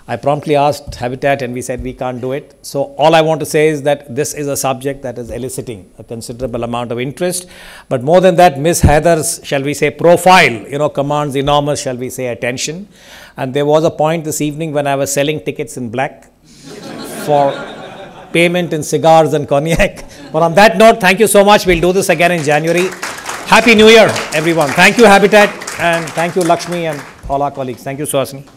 I promptly asked Habitat, and we said we can't do it. So all I want to say is that this is a subject that is eliciting a considerable amount of interest. But more than that, Ms. Haidar's, shall we say, profile, commands enormous, shall we say, attention. And there was a point this evening when I was selling tickets in black for payment in cigars and cognac. But on that note, thank you so much. We'll do this again in January. Happy New Year, everyone. Thank you, Habitat, and thank you, Lakshmi, and all our colleagues. Thank you, Suhasini.